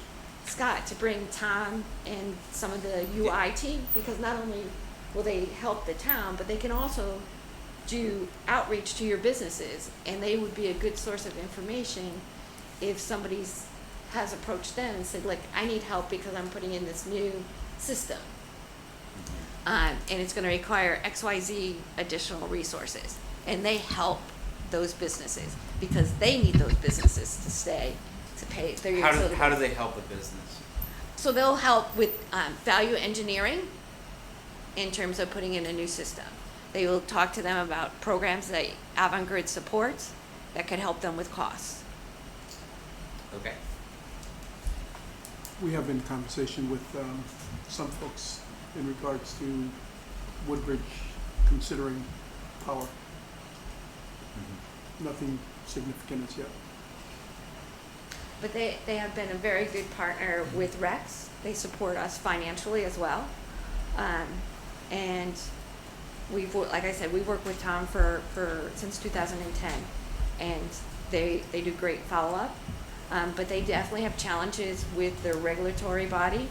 Scott, to bring Tom and some of the UI team, because not only will they help the town, but they can also do outreach to your businesses, and they would be a good source of information if somebody has approached them and said, like, I need help because I'm putting in this new system. And it's going to require XYZ additional resources. And they help those businesses because they need those businesses to stay, to pay their utility. How do they help a business? So they'll help with value engineering in terms of putting in a new system. They will talk to them about programs that Avangrid supports that could help them with costs. Okay. We have been in conversation with some folks in regards to Woodbridge considering power. Nothing significant as yet. But they have been a very good partner with Rex. They support us financially as well. And like I said, we've worked with Tom since 2010, and they do great follow-up. But they definitely have challenges with their regulatory body,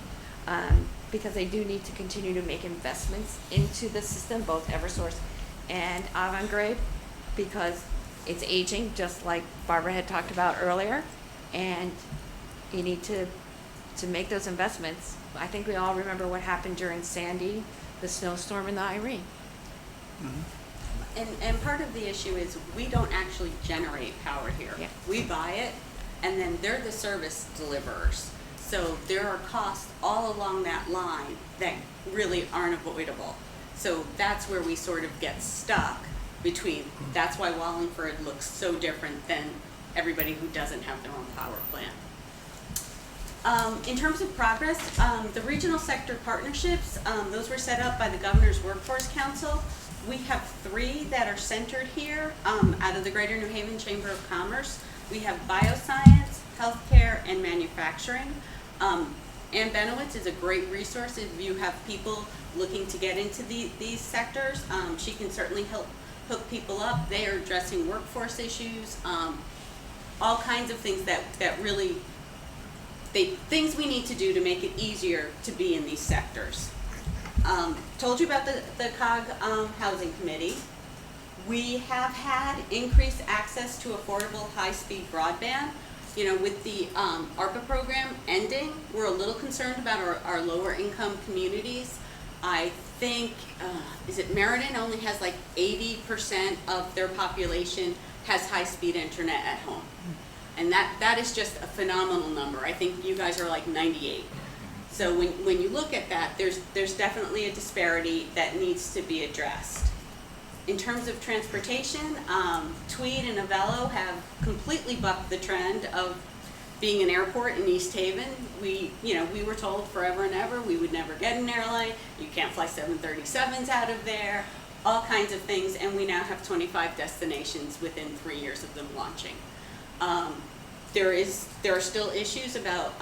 because they do need to continue to make investments into the system, both Eversource and Avangrid, because it's aging, just like Barbara had talked about earlier, and you need to make those investments. I think we all remember what happened during Sandy, the snowstorm, and the Irene. And part of the issue is we don't actually generate power here. Yeah. We buy it, and then they're the service deliverers. So there are costs all along that line that really aren't avoidable. So that's where we sort of get stuck between, that's why Wallingford looks so different than everybody who doesn't have their own power plant. In terms of progress, the regional sector partnerships, those were set up by the Governor's Workforce Council. We have 3 that are centered here out of the Greater New Haven Chamber of Commerce. We have bioscience, healthcare, and manufacturing. Ann Benowitz is a great resource if you have people looking to get into these sectors. She can certainly help hook people up. They are addressing workforce issues, all kinds of things that really, things we need to do to make it easier to be in these sectors. Told you about the COG Housing Committee. We have had increased access to affordable high-speed broadband. You know, with the ARPA program ending, we're a little concerned about our lower income communities. I think, is it Meriden only has like 80% of their population has high-speed internet at home. And that is just a phenomenal number. I think you guys are like 98. So when you look at that, there's definitely a disparity that needs to be addressed. In terms of transportation, Tweed and Avello have completely bucked the trend of being an airport in East Haven. We were told forever and ever we would never get an airline. You can't fly 737s out of there, all kinds of things, and we now have 25 destinations within 3 years of them launching. There are still issues about,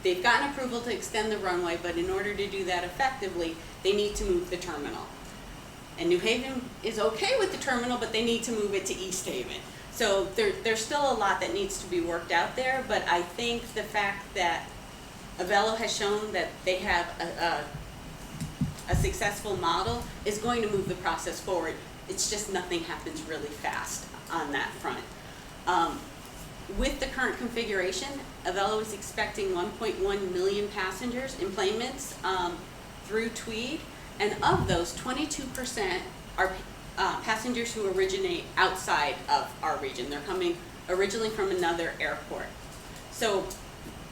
they've gotten approval to extend the runway, but in order to do that effectively, they need to move the terminal. And New Haven is okay with the terminal, but they need to move it to East Haven. So there's still a lot that needs to be worked out there, but I think the fact that Avello has shown that they have a successful model is going to move the process forward. It's just nothing happens really fast on that front. With the current configuration, Avello is expecting 1.1 million passengers in enplanements through Tweed. And of those, 22% are passengers who originate outside of our region. They're coming originally from another airport. So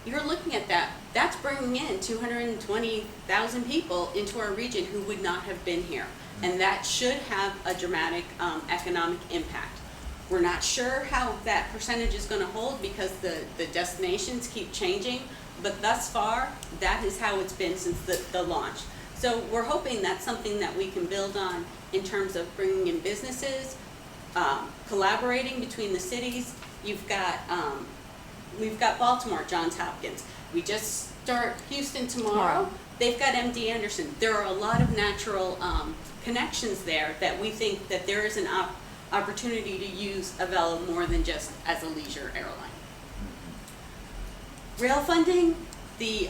you're looking at that, that's bringing in 220,000 people into our region who would not have been here. And that should have a dramatic economic impact. We're not sure how that percentage is going to hold because the destinations keep changing, but thus far, that is how it's been since the launch. So we're hoping that's something that we can build on in terms of bringing in businesses, collaborating between the cities. We've got Baltimore, Johns Hopkins. We just start Houston tomorrow. They've got MD Anderson. There are a lot of natural connections there that we think that there is an opportunity to use Avello more than just as a leisure airline. Rail funding, the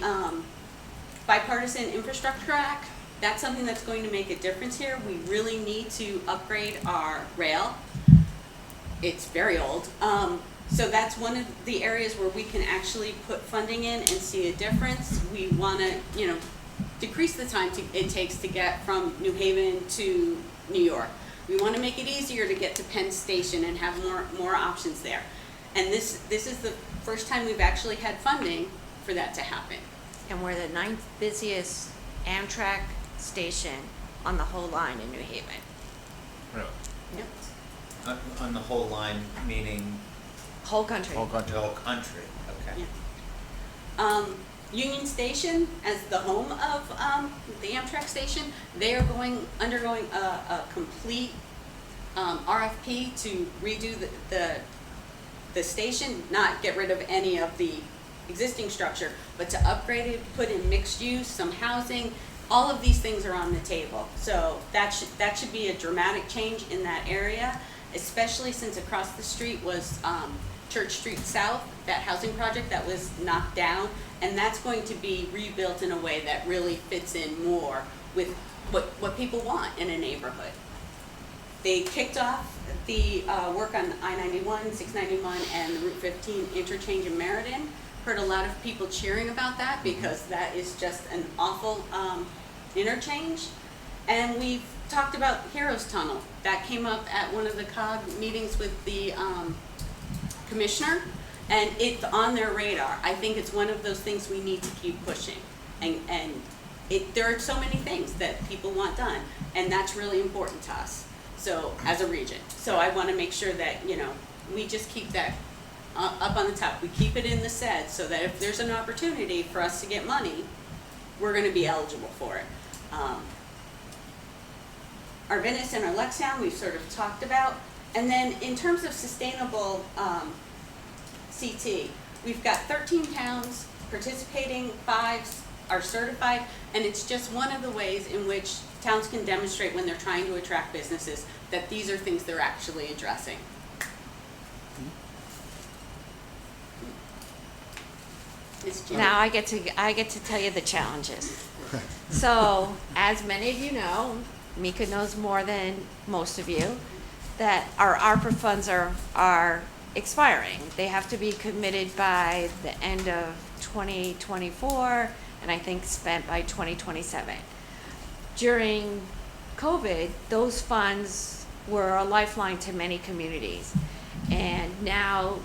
Bipartisan Infrastructure Act, that's something that's going to make a difference here. We really need to upgrade our rail. It's very old. So that's one of the areas where we can actually put funding in and see a difference. We want to, decrease the time it takes to get from New Haven to New York. We want to make it easier to get to Penn Station and have more options there. And this is the first time we've actually had funding for that to happen. And we're the 9th busiest Amtrak station on the whole line in New Haven. Really? Yep. On the whole line, meaning Whole country. Whole country. the whole country, okay. Yeah. Union Station, as the home of the Amtrak station, they are undergoing a complete RFP to redo the station, not get rid of any of the existing structure, but to upgrade it, put in mixed use, some housing. All of these things are on the table. So that should be a dramatic change in that area, especially since across the street was Church Street South, that housing project that was knocked down, and that's going to be rebuilt in a way that really fits in more with what people want in a neighborhood. They kicked off the work on I-91, 691, and the Route 15 interchange in Meriden. Heard a lot of people cheering about that because that is just an awful interchange. And we've talked about Heroes Tunnel. That came up at one of the COG meetings with the commissioner. And it's on their radar. I think it's one of those things we need to keep pushing. And there are so many things that people want done, and that's really important to us, so, as a region. So I wanna make sure that, we just keep that up on the top. We keep it in the SED, so that if there's an opportunity for us to get money, we're gonna be eligible for it. Our Venice and our Lexington, we've sort of talked about. And then in terms of sustainable CT, we've got 13 towns participating, 5 are certified, and it's just one of the ways in which towns can demonstrate when they're trying to attract businesses that these are things they're actually addressing. Ms. Jean. Now I get to tell you the challenges. So, as many of you know, Mika knows more than most of you, that our ARPA funds are expiring. They have to be committed by the end of 2024, and I think spent by 2027. During COVID, those funds were a lifeline to many communities. And now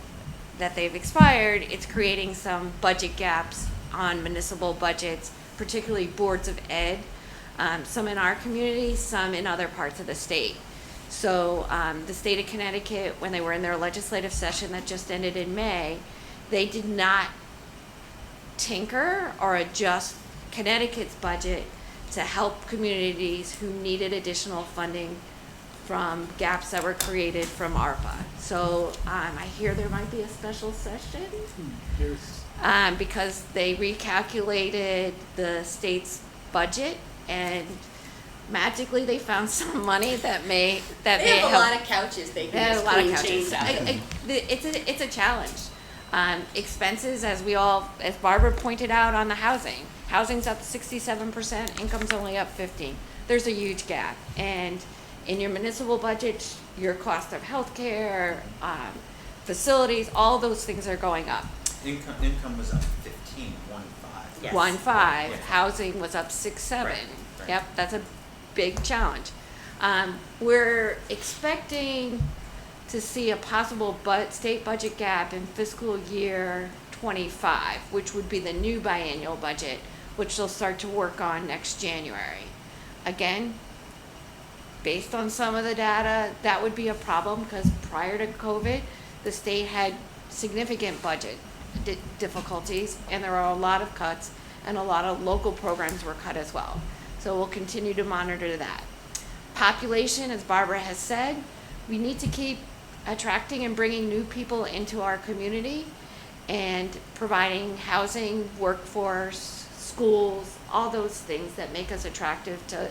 that they've expired, it's creating some budget gaps on municipal budgets, particularly boards of ed, some in our community, some in other parts of the state. So the state of Connecticut, when they were in their legislative session that just ended in May, they did not tinker or adjust Connecticut's budget to help communities who needed additional funding from gaps that were created from ARPA. So I hear there might be a special session because they recalculated the state's budget, and magically they found some money that may They have help. a lot of couches they They can have just a lot of clean couches. change out. It's a challenge. Expenses, as Barbara pointed out on the housing. Housing's up 67%, income's only up 15%. There's a huge gap. And in your municipal budget, your cost of healthcare, facilities, all those things are going up. Income was up 15, 1.5. Yes. 1.5, Yeah. housing was up 6.7. Right. Yep, that's a big challenge. We're expecting to see a possible state budget gap in fiscal year 25, which would be the new biennial budget, which they'll start to work on next January. Again, based on some of the data, that would be a problem because prior to COVID, the state had significant budget difficulties, and there are a lot of cuts, and a lot of local programs were cut as well. So we'll continue to monitor that. Population, as Barbara has said, we need to keep attracting and bringing new people into our community and providing housing, workforce, schools, all those things that make us attractive to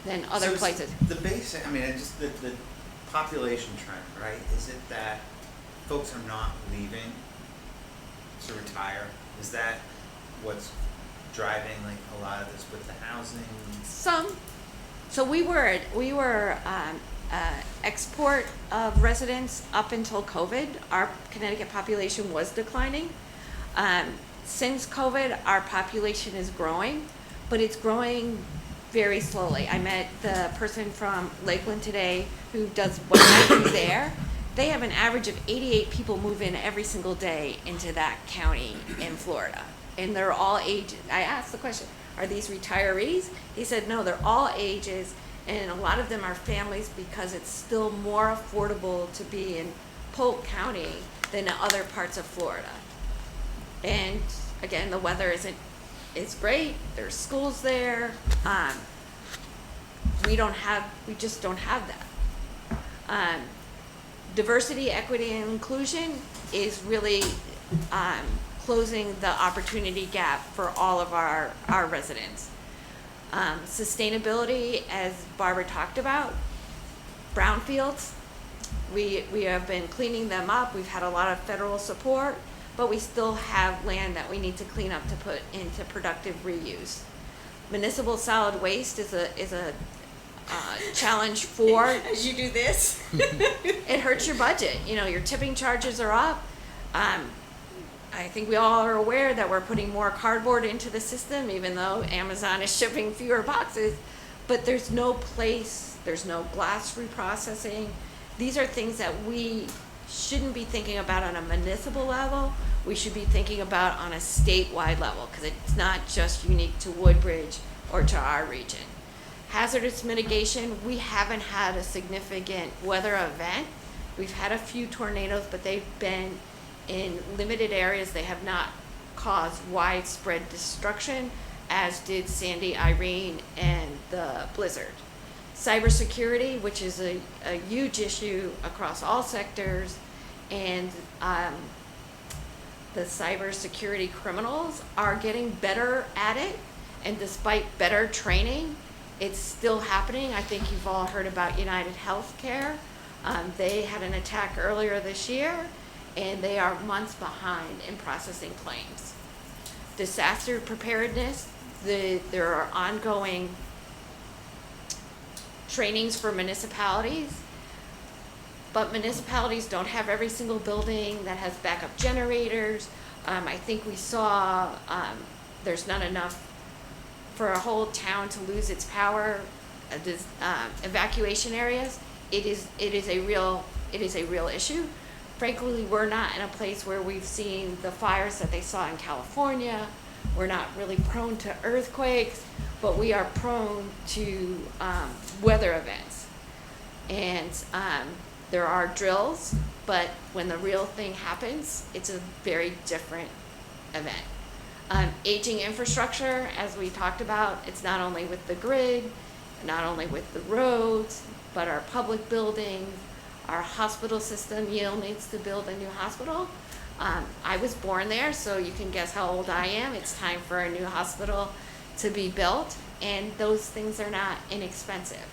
than other So it's places. The basic, I mean, it's just the population trend, right? Is it that folks are not leaving to retire? Is that what's driving like a lot of this with the housing? So we were export of residents up until COVID. Our Connecticut population was declining. Since COVID, our population is growing, but it's growing very slowly. I met the person from Lakeland today who does what I do there. They have an average of 88 people move in every single day into that county in Florida. And they're all ages. I asked the question, are these retirees? He said, no, they're all ages, and a lot of them are families because it's still more affordable to be in Polk County than in other parts of Florida. And again, the weather is great. There's schools there. We just don't have that. Diversity, equity, and inclusion is really closing the opportunity gap for all of our residents. Sustainability, as Barbara talked about, brownfields, we have been cleaning them up. We've had a lot of federal support, but we still have land that we need to clean up to put into productive reuse. Municipal solid waste is a challenge for. As you do this. It hurts your budget. You know, your tipping charges are up. I think we all are aware that we're putting more cardboard into the system, even though Amazon is shipping fewer boxes. But there's no place, there's no glass reprocessing. These are things that we shouldn't be thinking about on a municipal level. We should be thinking about on a statewide level, because it's not just unique to Woodbridge or to our region. Hazardous mitigation, we haven't had a significant weather event. We've had a few tornadoes, but they've been in limited areas. They have not caused widespread destruction, as did Sandy, Irene, and the blizzard. Cybersecurity, which is a huge issue across all sectors, and the cybersecurity criminals are getting better at it, and despite better training, it's still happening. I think you've all heard about United Healthcare. They had an attack earlier this year, and they are months behind in processing claims. Disaster preparedness, there are ongoing trainings for municipalities, but municipalities don't have every single building that has backup generators. I think we saw there's not enough for a whole town to lose its power. Evacuation areas, it is a real issue. Frankly, we're not in a place where we've seen the fires that they saw in California. We're not really prone to earthquakes, but we are prone to weather events. And there are drills, but when the real thing happens, it's a very different event. Aging infrastructure, as we talked about, it's not only with the grid, not only with the roads, but our public buildings, our hospital system. Yale needs to build a new hospital. I was born there, so you can guess how old I am. It's time for a new hospital to be built, and those things are not inexpensive.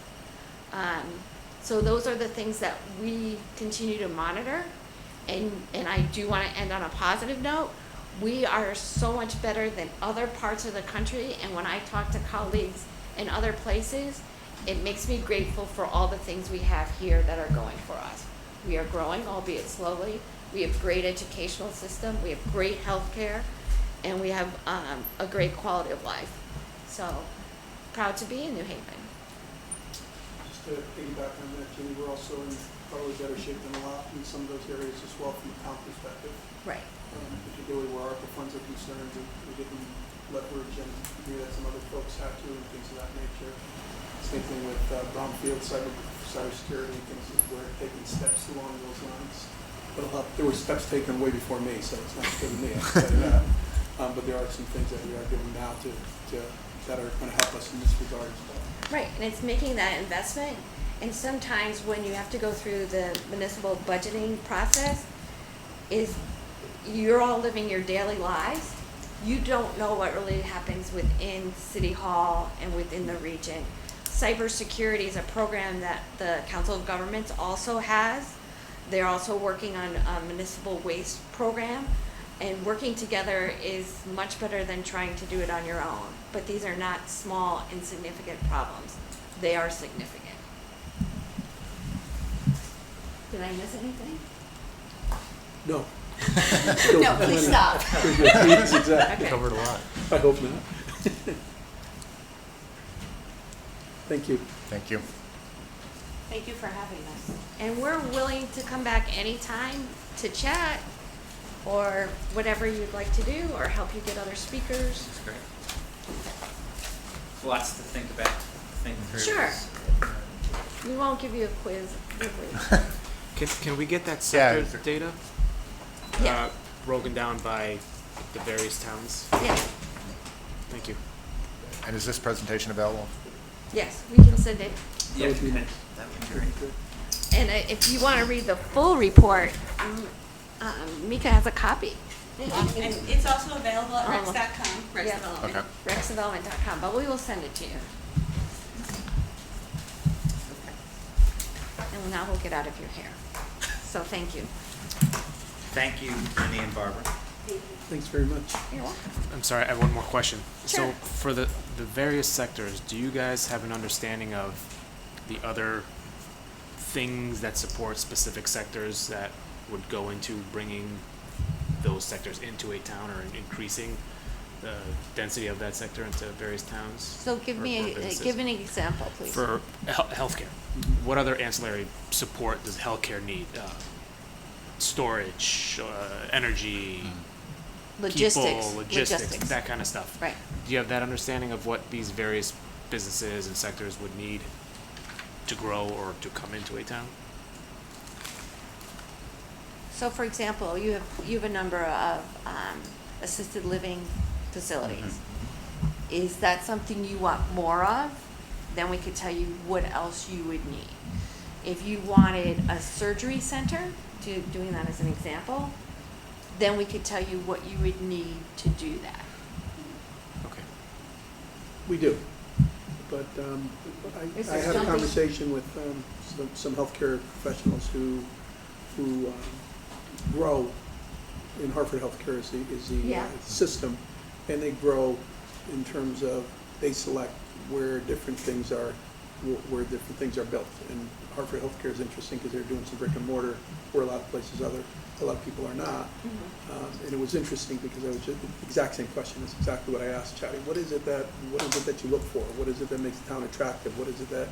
So those are the things that we continue to monitor, and I do want to end on a positive note. We are so much better than other parts of the country, and when I talk to colleagues in other places, it makes me grateful for all the things we have here that are going for us. We are growing, albeit slowly. We have great educational system, we have great health care, and we have a great quality of life. So, proud to be in New Haven. Just to piggyback on that, Jenny, we're also in probably better shape than a lot in some of those areas as well from a town perspective. Right. Particularly where ARPA funds are concerned, we're getting leverage and hear that some other folks have to and things of that nature. Same thing with brownfield cybersecurity and things, we're taking steps along those lines. There were steps taken way before me, so it's not good to me, I can tell you that. But there are some things that we are doing now that are going to help us in this regard as well. Right, and it's making that investment, and sometimes when you have to go through the municipal budgeting process, is you're all living your daily lives. You don't know what really happens within City Hall and within the region. Cybersecurity is a program that the Council of Governments also has. They're also working on a municipal waste program, and working together is much better than trying to do it on your own. But these are not small, insignificant problems. They are significant. Did I miss anything? No. No, please stop. Yes, exactly. Okay. Covered a lot. I hope not. Thank you. Thank you. Thank you for having us. And we're willing to come back anytime to chat or whatever you'd like to do, or help you get other speakers. That's great. Lots to think about, think through. Sure. this. We won't give you a quiz, will we? Can we get that Yeah. sector data Yeah. broken down by the various towns? Yeah, Thank you. And is this presentation available? yes, we can send it. Yeah, That would be that nice. that would be great. And if you want to read the full report, Mika has a copy. And it's also available at Oh. rex.com, Rex Yeah. Development. Okay. rexdevelopment.com, but we will send it to you. And now we'll get out of your hair. So thank you. Thank you, Jenny and Barbara. Thanks very much. You're welcome. I'm sorry, I have one more question. Sure. So for the various sectors, do you guys have an understanding of the other things that support specific sectors that would go into bringing those sectors into a town or increasing the density of that sector into various towns? So give or me, businesses? give an example, please. For healthcare, what other ancillary support does healthcare need? storage, energy, Logistics. people, logistics, that kind of stuff. Right. Do you have that understanding of what these various businesses and sectors would need to grow or to come into a town? So for example, you have a number of assisted living facilities. Is that something you want more of? Then we could tell you what else you would need. If you wanted a surgery center, doing that as an example, then we could tell you what you would need to do that. Okay. We do, but Is I there had a something- conversation with some healthcare professionals who grow in Hartford Healthcare is the Yeah. system, and they grow in terms of they select where different things are built. And Hartford Healthcare is interesting because they're doing some brick and mortar where a lot of places a lot of people are not. And it was interesting because I was just the exact same question. It's exactly what I asked Chatty. What is it that you look for? What is it that makes the town attractive? What is it that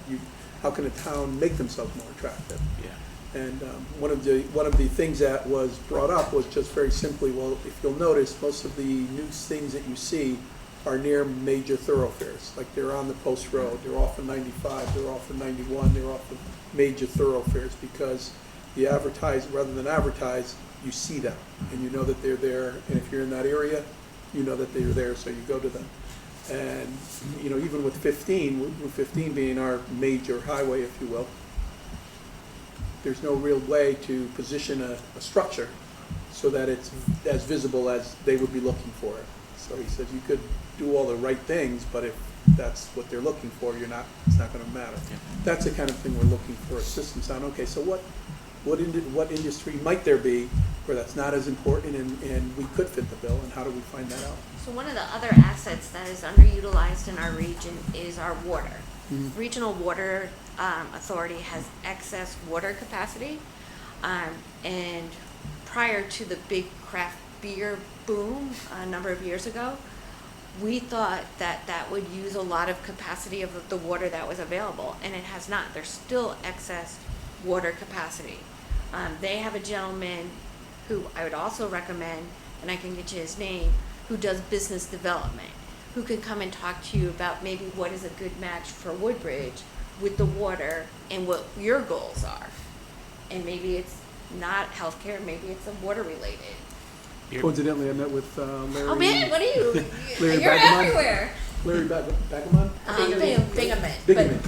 how can a town make themselves more attractive? Yeah. And one of the things that was brought up was just very simply, well, if you'll notice, most of the new things that you see are near major thoroughfares. Like they're on the post road, they're off of 95, they're off of 91, they're off of major thoroughfares because you advertise, rather than advertise, you see them and you know that they're there. And if you're in that area, you know that they're there, so you go to them. And even with Route 15 being our major highway, if you will, there's no real way to position a structure so that it's as visible as they would be looking for it. So he says you could do all the right things, but if that's what they're looking for, it's not going to matter. Yeah. That's the kind of thing we're looking for assistance on. Okay, so what industry might there be where that's not as important and we could fit the bill, and how do we find that out? So one of the other assets that is underutilized in our region is our water. Regional Water Authority has excess water capacity, and prior to the big craft beer boom a number of years ago, we thought that would use a lot of capacity of the water that was available, and it has not. There's still excess water capacity. They have a gentleman who I would also recommend, and I can get you his name, who does business development, who can come and talk to you about maybe what is a good match for Woodbridge with the water and what your goals are. And maybe it's not healthcare, maybe it's a water related. Coincidentally, I met with Larry. Oh man, what are you? Larry You're Baggerman. everywhere. Larry Baggerman?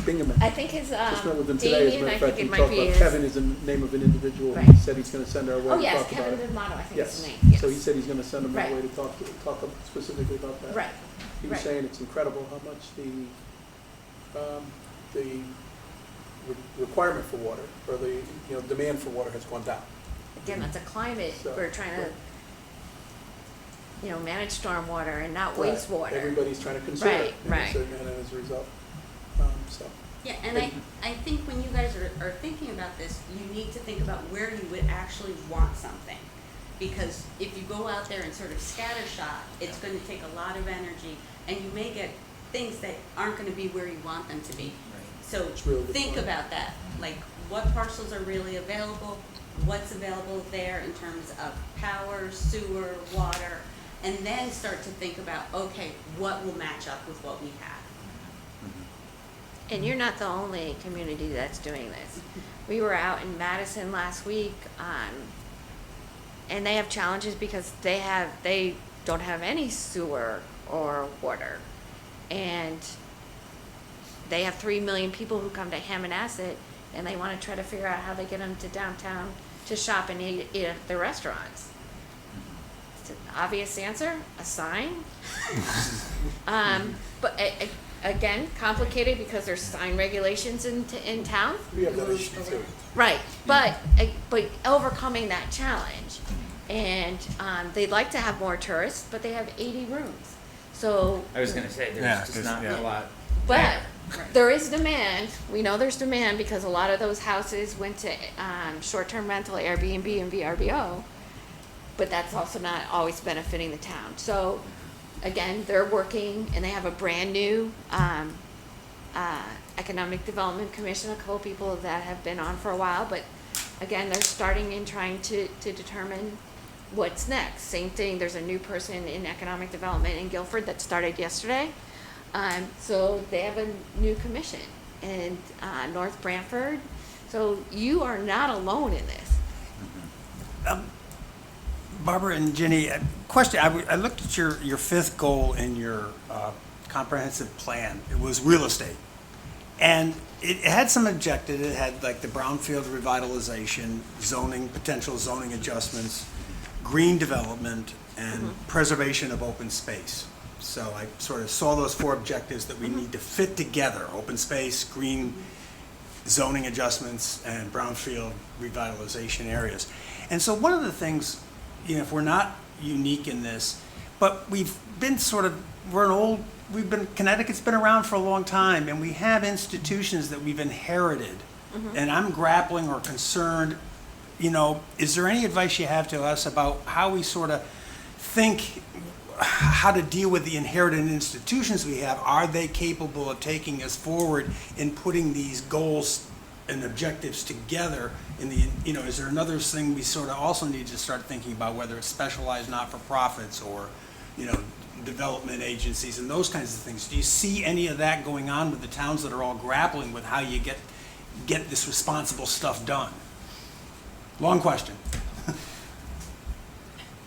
Bingaman. I think his Just met with him today, as a Damien, matter I of fact, think we it might talked be about, his. Kevin is the name of an individual, Right. he said he's gonna send our way Oh to yes, talk about Kevin it. D'Amato, I think is his Yes, name. so he said he's gonna send him our Right. way to talk specifically about that. Right. He was Right. saying it's incredible how much the requirement for water, or the, demand for water has gone down. Again, that's a climate, So, we're trying right. to, manage stormwater and not Right. wastewater. Everybody's trying to conserve it, Right. and as a result, so. Yeah, and I think when you guys are thinking about this, you need to think about where you would actually want something. Because if you go out there and sort of scattershot, it's gonna take a lot of energy, and you may get things that aren't gonna be where you want them to be. So It's a really good think point. about that, like what parcels are really available, what's available there in terms of power, sewer, water, and then start to think about, okay, what will match up with what we have. And you're not the only community that's doing this. We were out in Madison last week, and they have challenges because they don't have any sewer or water. And they have 3 million people who come to Hammonasset, and they want to try to figure out how they get them to downtown to shop and eat at the restaurants. It's an obvious answer, a sign. But again, complicated because there's sign regulations in town. We have that issue too. Right, but overcoming that challenge, and they'd like to have more tourists, but they have 80 rooms. So, I was gonna say, Yeah, there's just 'cause- not yeah. a lot. but there is demand. We know there's demand because a lot of those houses went to short-term rental, Airbnb and VRBO, but that's also not always benefiting the town. So, again, they're working, and they have a brand-new Economic Development Commission, a couple people that have been on for a while, but again, they're starting in trying to determine what's next. Same thing, there's a new person in economic development in Guilford that started yesterday. So they have a new commission in North Branford. So you are not alone in this. Barbara and Ginny, question, I looked at your fifth goal in your comprehensive plan. It was real estate. And it had some objectives. It had like the brownfield revitalization, zoning, potential zoning adjustments, green development, and preservation of open space. So I sort of saw those four objectives that we need to fit together: open space, green zoning adjustments, and brownfield revitalization areas. And so one of the things, if we're not unique in this, but Connecticut's been around for a long time, and we have institutions that we've inherited. And I'm grappling or concerned, is there any advice you have to us about how we sort of think how to deal with the inherited institutions we have? Are they capable of taking us forward in putting these goals and objectives together is there another thing we sort of also need to start thinking about, whether it's specialized not-for-profits or, development agencies and those kinds of things? Do you see any of that going on with the towns that are all grappling with how you get this responsible stuff done? Long question.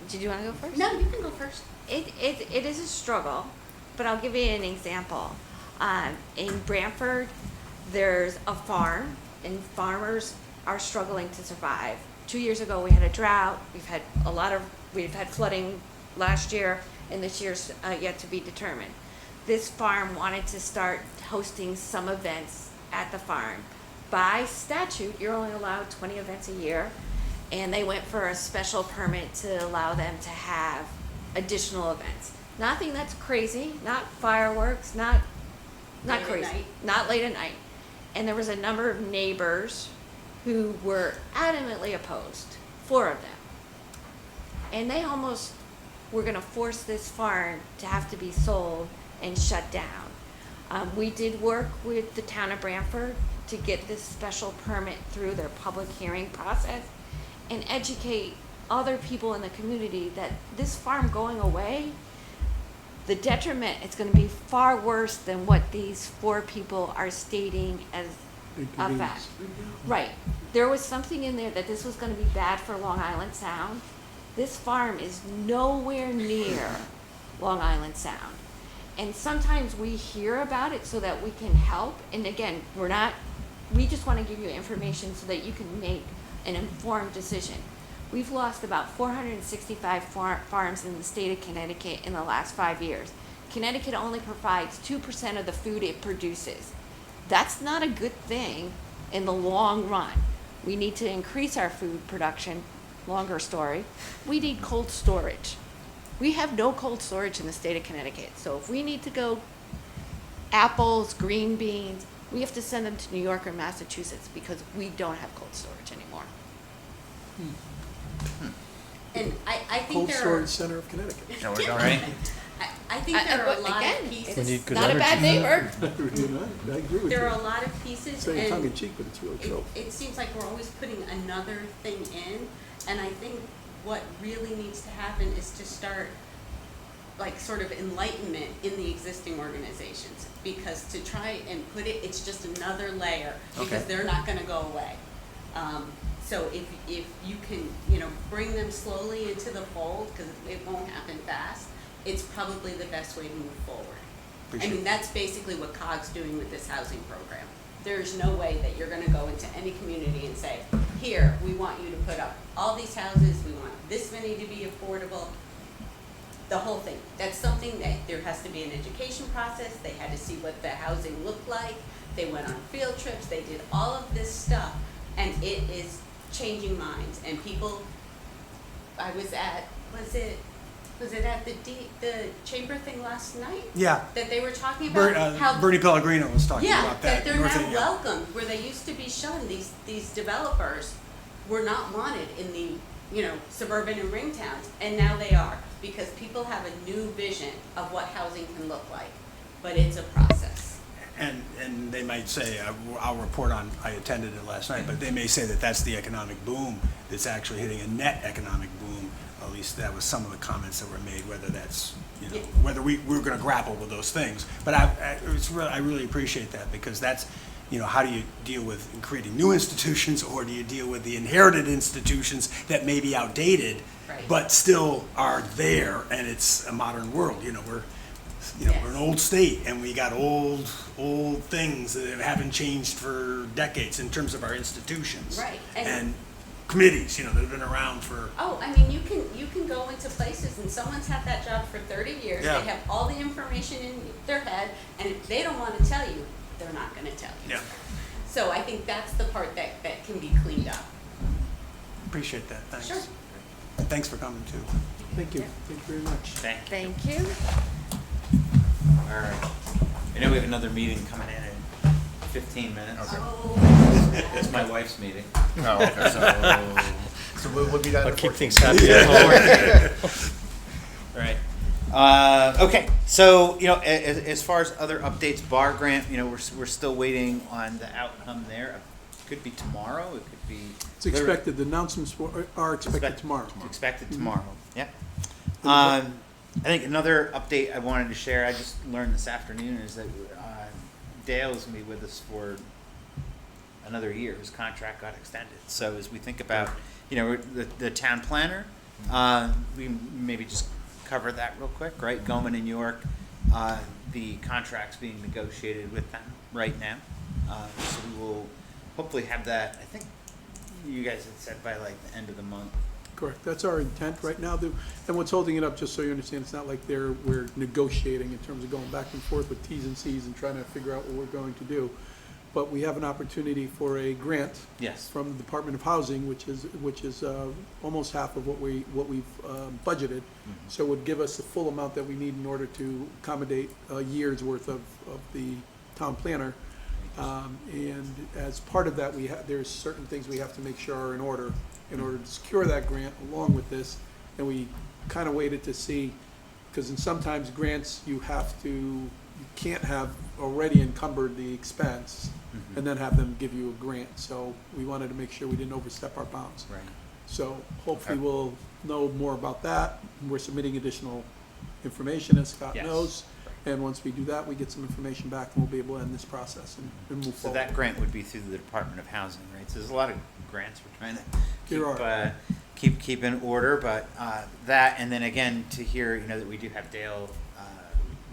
Did you want to go first? No, you can go first. It is a struggle, but I'll give you an example. In Branford, there's a farm, and farmers are struggling to survive. 2 years ago, we had a drought. We've had flooding last year, and this year's yet to be determined. This farm wanted to start hosting some events at the farm. By statute, you're only allowed 20 events a year, and they went for a special permit to allow them to have additional events. Nothing that's crazy, not fireworks, not Late at crazy, night. not late at night. And there was a number of neighbors who were adamantly opposed, 4 of them. And they almost were gonna force this farm to have to be sold and shut down. We did work with the town of Branford to get this special permit through their public hearing process and educate other people in the community that this farm going away, the detriment is going to be far worse than what these 4 people are stating as a fact. Right. There was something in there that this was going to be bad for Long Island Sound. This farm is nowhere near Long Island Sound. And sometimes we hear about it so that we can help. And again, we just want to give you information so that you can make an informed decision. We've lost about 465 farms in the state of Connecticut in the last 5 years. Connecticut only provides 2% of the food it produces. That's not a good thing in the long run. We need to increase our food production. Longer story. We need cold storage. We have no cold storage in the state of Connecticut. So if we need to go apples, green beans, we have to send them to New York or Massachusetts because we don't have cold storage anymore. And I think Cold there are, storage center of Connecticut. No, we don't. Right? I think there are a lot Again, of pieces. We need good Not a bad neighbor. I agree with There are a you. lot of pieces, Saying tongue in and cheek, but it's really it, true. it seems like we're always putting another thing in, and I think what really needs to happen is to start like sort of enlightenment in the existing organizations, because to try and put it, it's just another layer, because Okay. they're not gonna go away. So if you can, bring them slowly into the fold, because it won't happen fast, it's probably the best way to move forward. I mean, that's basically what COG's doing with this housing program. There's no way that you're gonna go into any community and say, here, we want you to put up all these houses, we want this many to be affordable. The whole thing. That's something that there has to be an education process. They had to see what the housing looked like. They went on field trips. They did all of this stuff, and it is changing minds. And people, I was at, was it at the chamber thing last night? Yeah. That they were talking about how Bernie Pellegrino was talking yeah, about that. that they're North now End, welcomed, where they used to be shunned. These developers were not wanted in the, suburban and ring towns, and now they are, because people have a new vision of what housing can look like, but it's a process. And they might say, I'll report on, I attended it last night, but they may say that that's the economic boom that's actually hitting a net economic boom. At least that was some of the comments that were made, whether that's, whether we're gonna grapple with those things. But I really appreciate that, because that's, how do you deal with creating new institutions, or do you deal with the inherited institutions that may be outdated, Right. but still are there, and it's a modern world, we're an old state, and we got old things that haven't changed for decades in terms of our institutions. Right, And committees, that have been around for, Oh, I mean, you can go into places and someone's had that job for 30 years. Yeah. They have all the information in their head, and if they don't want to tell you, they're not going to tell you. yeah, So I think that's the part that can be cleaned up. appreciate that, thanks. Sure. Thanks for coming too. Thank you, thank you very much. Thank you. Thank you. All right. I know we have another meeting coming in 15 minutes. Okay. Oh, It's my wife's meeting. Oh, okay. So we'll be done. I'll at keep 14. things happy at home. All right. Okay. So as far as other updates, bar grant, we're still waiting on the outcome there. It could be tomorrow. It could be. It's expected, the announcements are expected tomorrow. Expected tomorrow. Yeah. I think another update I wanted to share, I just learned this afternoon, is that Dale is going to be with us for another year. His contract got extended. So as we think about, the town planner, we maybe just cover that real quick, right? Goldman and York, the contract's being negotiated with them right now. So we will hopefully have that, I think you guys had said by like the end of the month. Correct, that's our intent right now. And what's holding it up, just so you understand, it's not like we're negotiating in terms of going back and forth with Ts and Cs and trying to figure out what we're going to do. But we have an opportunity for a grant Yes. from the Department of Housing, which is almost half of what we've budgeted. So it would give us the full amount that we need in order to accommodate a year's worth of the town planner. And as part of that, there's certain things we have to make sure are in order to secure that grant along with this. And we kind of waited to see, because in sometimes grants, you can't have already encumbered the expense and then have them give you a grant. So we wanted to make sure we didn't overstep our bounds. Right. So hopefully we'll know more about that. We're submitting additional information, as Scott Yes. knows. And once we do that, we get some information back, and we'll be able to end this process and move So forward. that grant would be through the Department of Housing, right? So there's a lot of grants we're trying There to keep in order, but that, and then again, to hear, that we do have Dale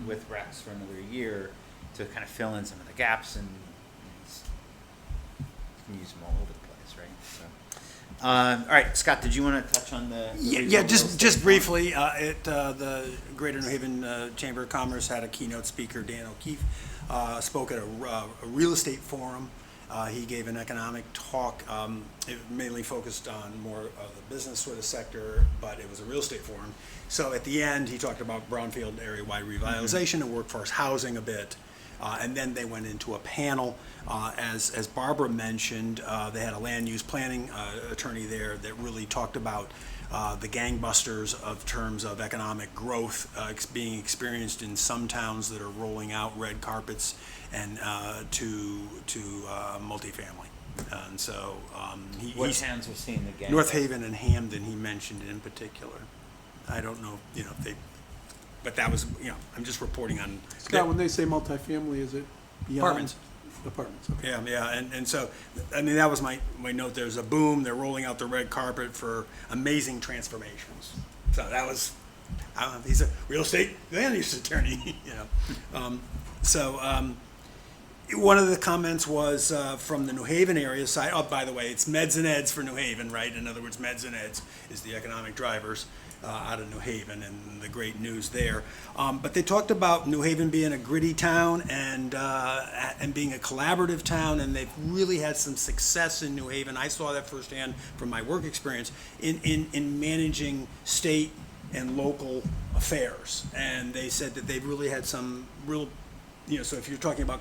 with Rex for another year to kind of fill in some of the gaps, and you can use them all over the place, right? So, all right, Scott, did you want to touch on the? Yeah, just briefly, the Greater New Haven Chamber of Commerce had a keynote speaker, Dan O'Keefe, spoke at a real estate forum. He gave an economic talk, it mainly focused on more of the business sort of sector, but it was a real estate forum. So at the end, he talked about brownfield area-wide revitalization and workforce housing a bit. And then they went into a panel, as Barbara mentioned, they had a land use planning attorney there that really talked about the gangbusters of terms of economic growth being experienced in some towns that are rolling out red carpets and to multifamily. And so What he's towns are seeing the gap? North Haven and Hamden, he mentioned in particular. I don't know, if they, but that was, I'm just reporting on. Scott, when they say multifamily, is it beyond? Apartments. Apartments, okay. Yeah, and so, that was my note. There's a boom, they're rolling out the red carpet for amazing transformations. So that was, I don't know, he's a real estate land use attorney, one of the comments was from the New Haven area side. Oh, by the way, it's Meds and Eds for New Haven, right? In other words, Meds and Eds is the economic drivers out of New Haven, and the great news there. But they talked about New Haven being a gritty town and being a collaborative town, and they've really had some success in New Haven. I saw that firsthand from my work experience in managing state and local affairs. And they said that they've really had some real, so if you're talking about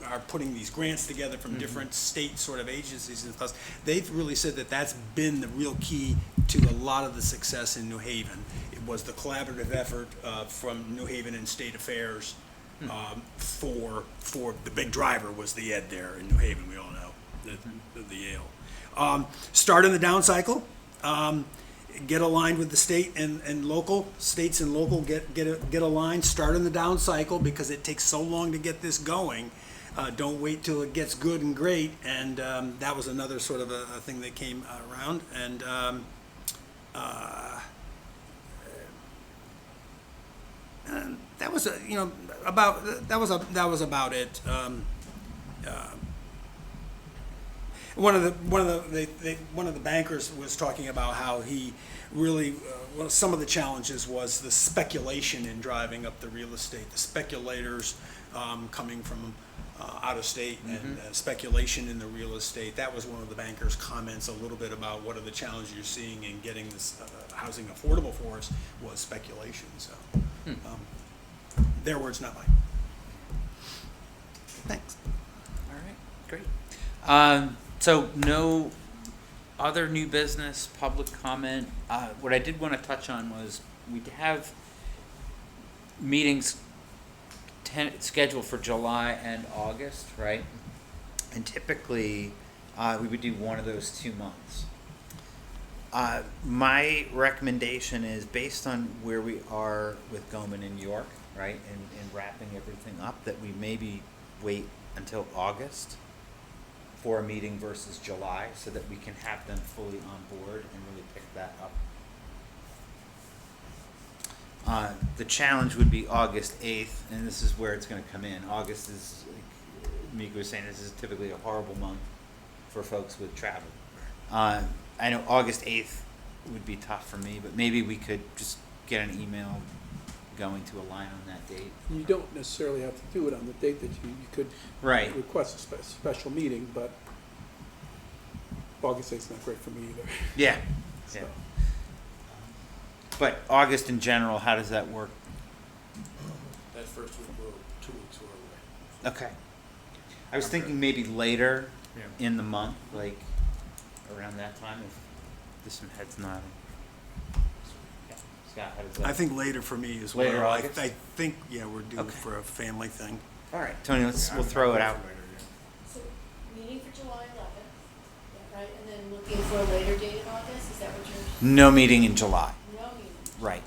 are putting these grants together from different state sort of agencies and stuff, they've really said that that's been the real key to a lot of the success in New Haven. It was the collaborative effort from New Haven and state affairs for the big driver was the ed there in New Haven, we all know, the Yale. Start in the down cycle, get aligned with the state and local, states and local get aligned, start in the down cycle because it takes so long to get this going. Don't wait till it gets good and great, and that was another sort of a thing that came around, and that was about it. One of the bankers was talking about how he really some of the challenges was the speculation in driving up the real estate, the speculators coming from out of state and speculation in the real estate. That was one of the banker's comments a little bit about what are the challenges you're seeing in getting this housing affordable for us was speculation. So their words, not mine. Thanks. All right, great. So no other new business, public comment. What I did want to touch on was we'd have meetings scheduled for July and August, right? And typically, we would do one of those 2 months. My recommendation is based on where we are with Goldman in York, right, and wrapping everything up, that we maybe wait until August for a meeting versus July, so that we can have them fully on board and really pick that up. The challenge would be August 8th, and this is where it's going to come in. August is, like Mika was saying, this is typically a horrible month for folks with travel. I know August 8th would be tough for me, but maybe we could just get an email going to align on that date. You don't necessarily have to do it on the date that you could Right. request a special meeting, but August 8th is not great for me either. Yeah. So, Yeah. But August in general, how does that work? That first week, we're 2 weeks away. Okay. I was thinking maybe later Yeah. in the month, like around that time, if this one head's nodding. Yeah. Scott, how does that? I think later for me as Later well. August? I think, yeah, we're due Okay. for a family thing. All right, Tony, we'll throw it out. So, meeting for July 11th, yeah, right, and then looking for a later date in August, is that what you're, No meeting in July. no meeting? Right.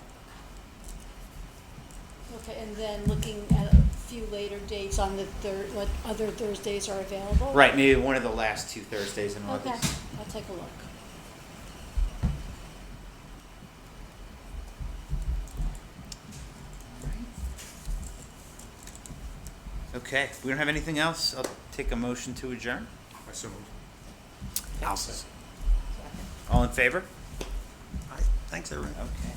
Okay, and then looking at a few later dates on the third, what other Thursdays are available? Right, maybe one of the last 2 Thursdays in Okay, August. I'll take a look. Okay, we don't have anything else. I'll take a motion to adjourn. I so moved. Houses. All in favor? All right, thanks, everyone. Okay.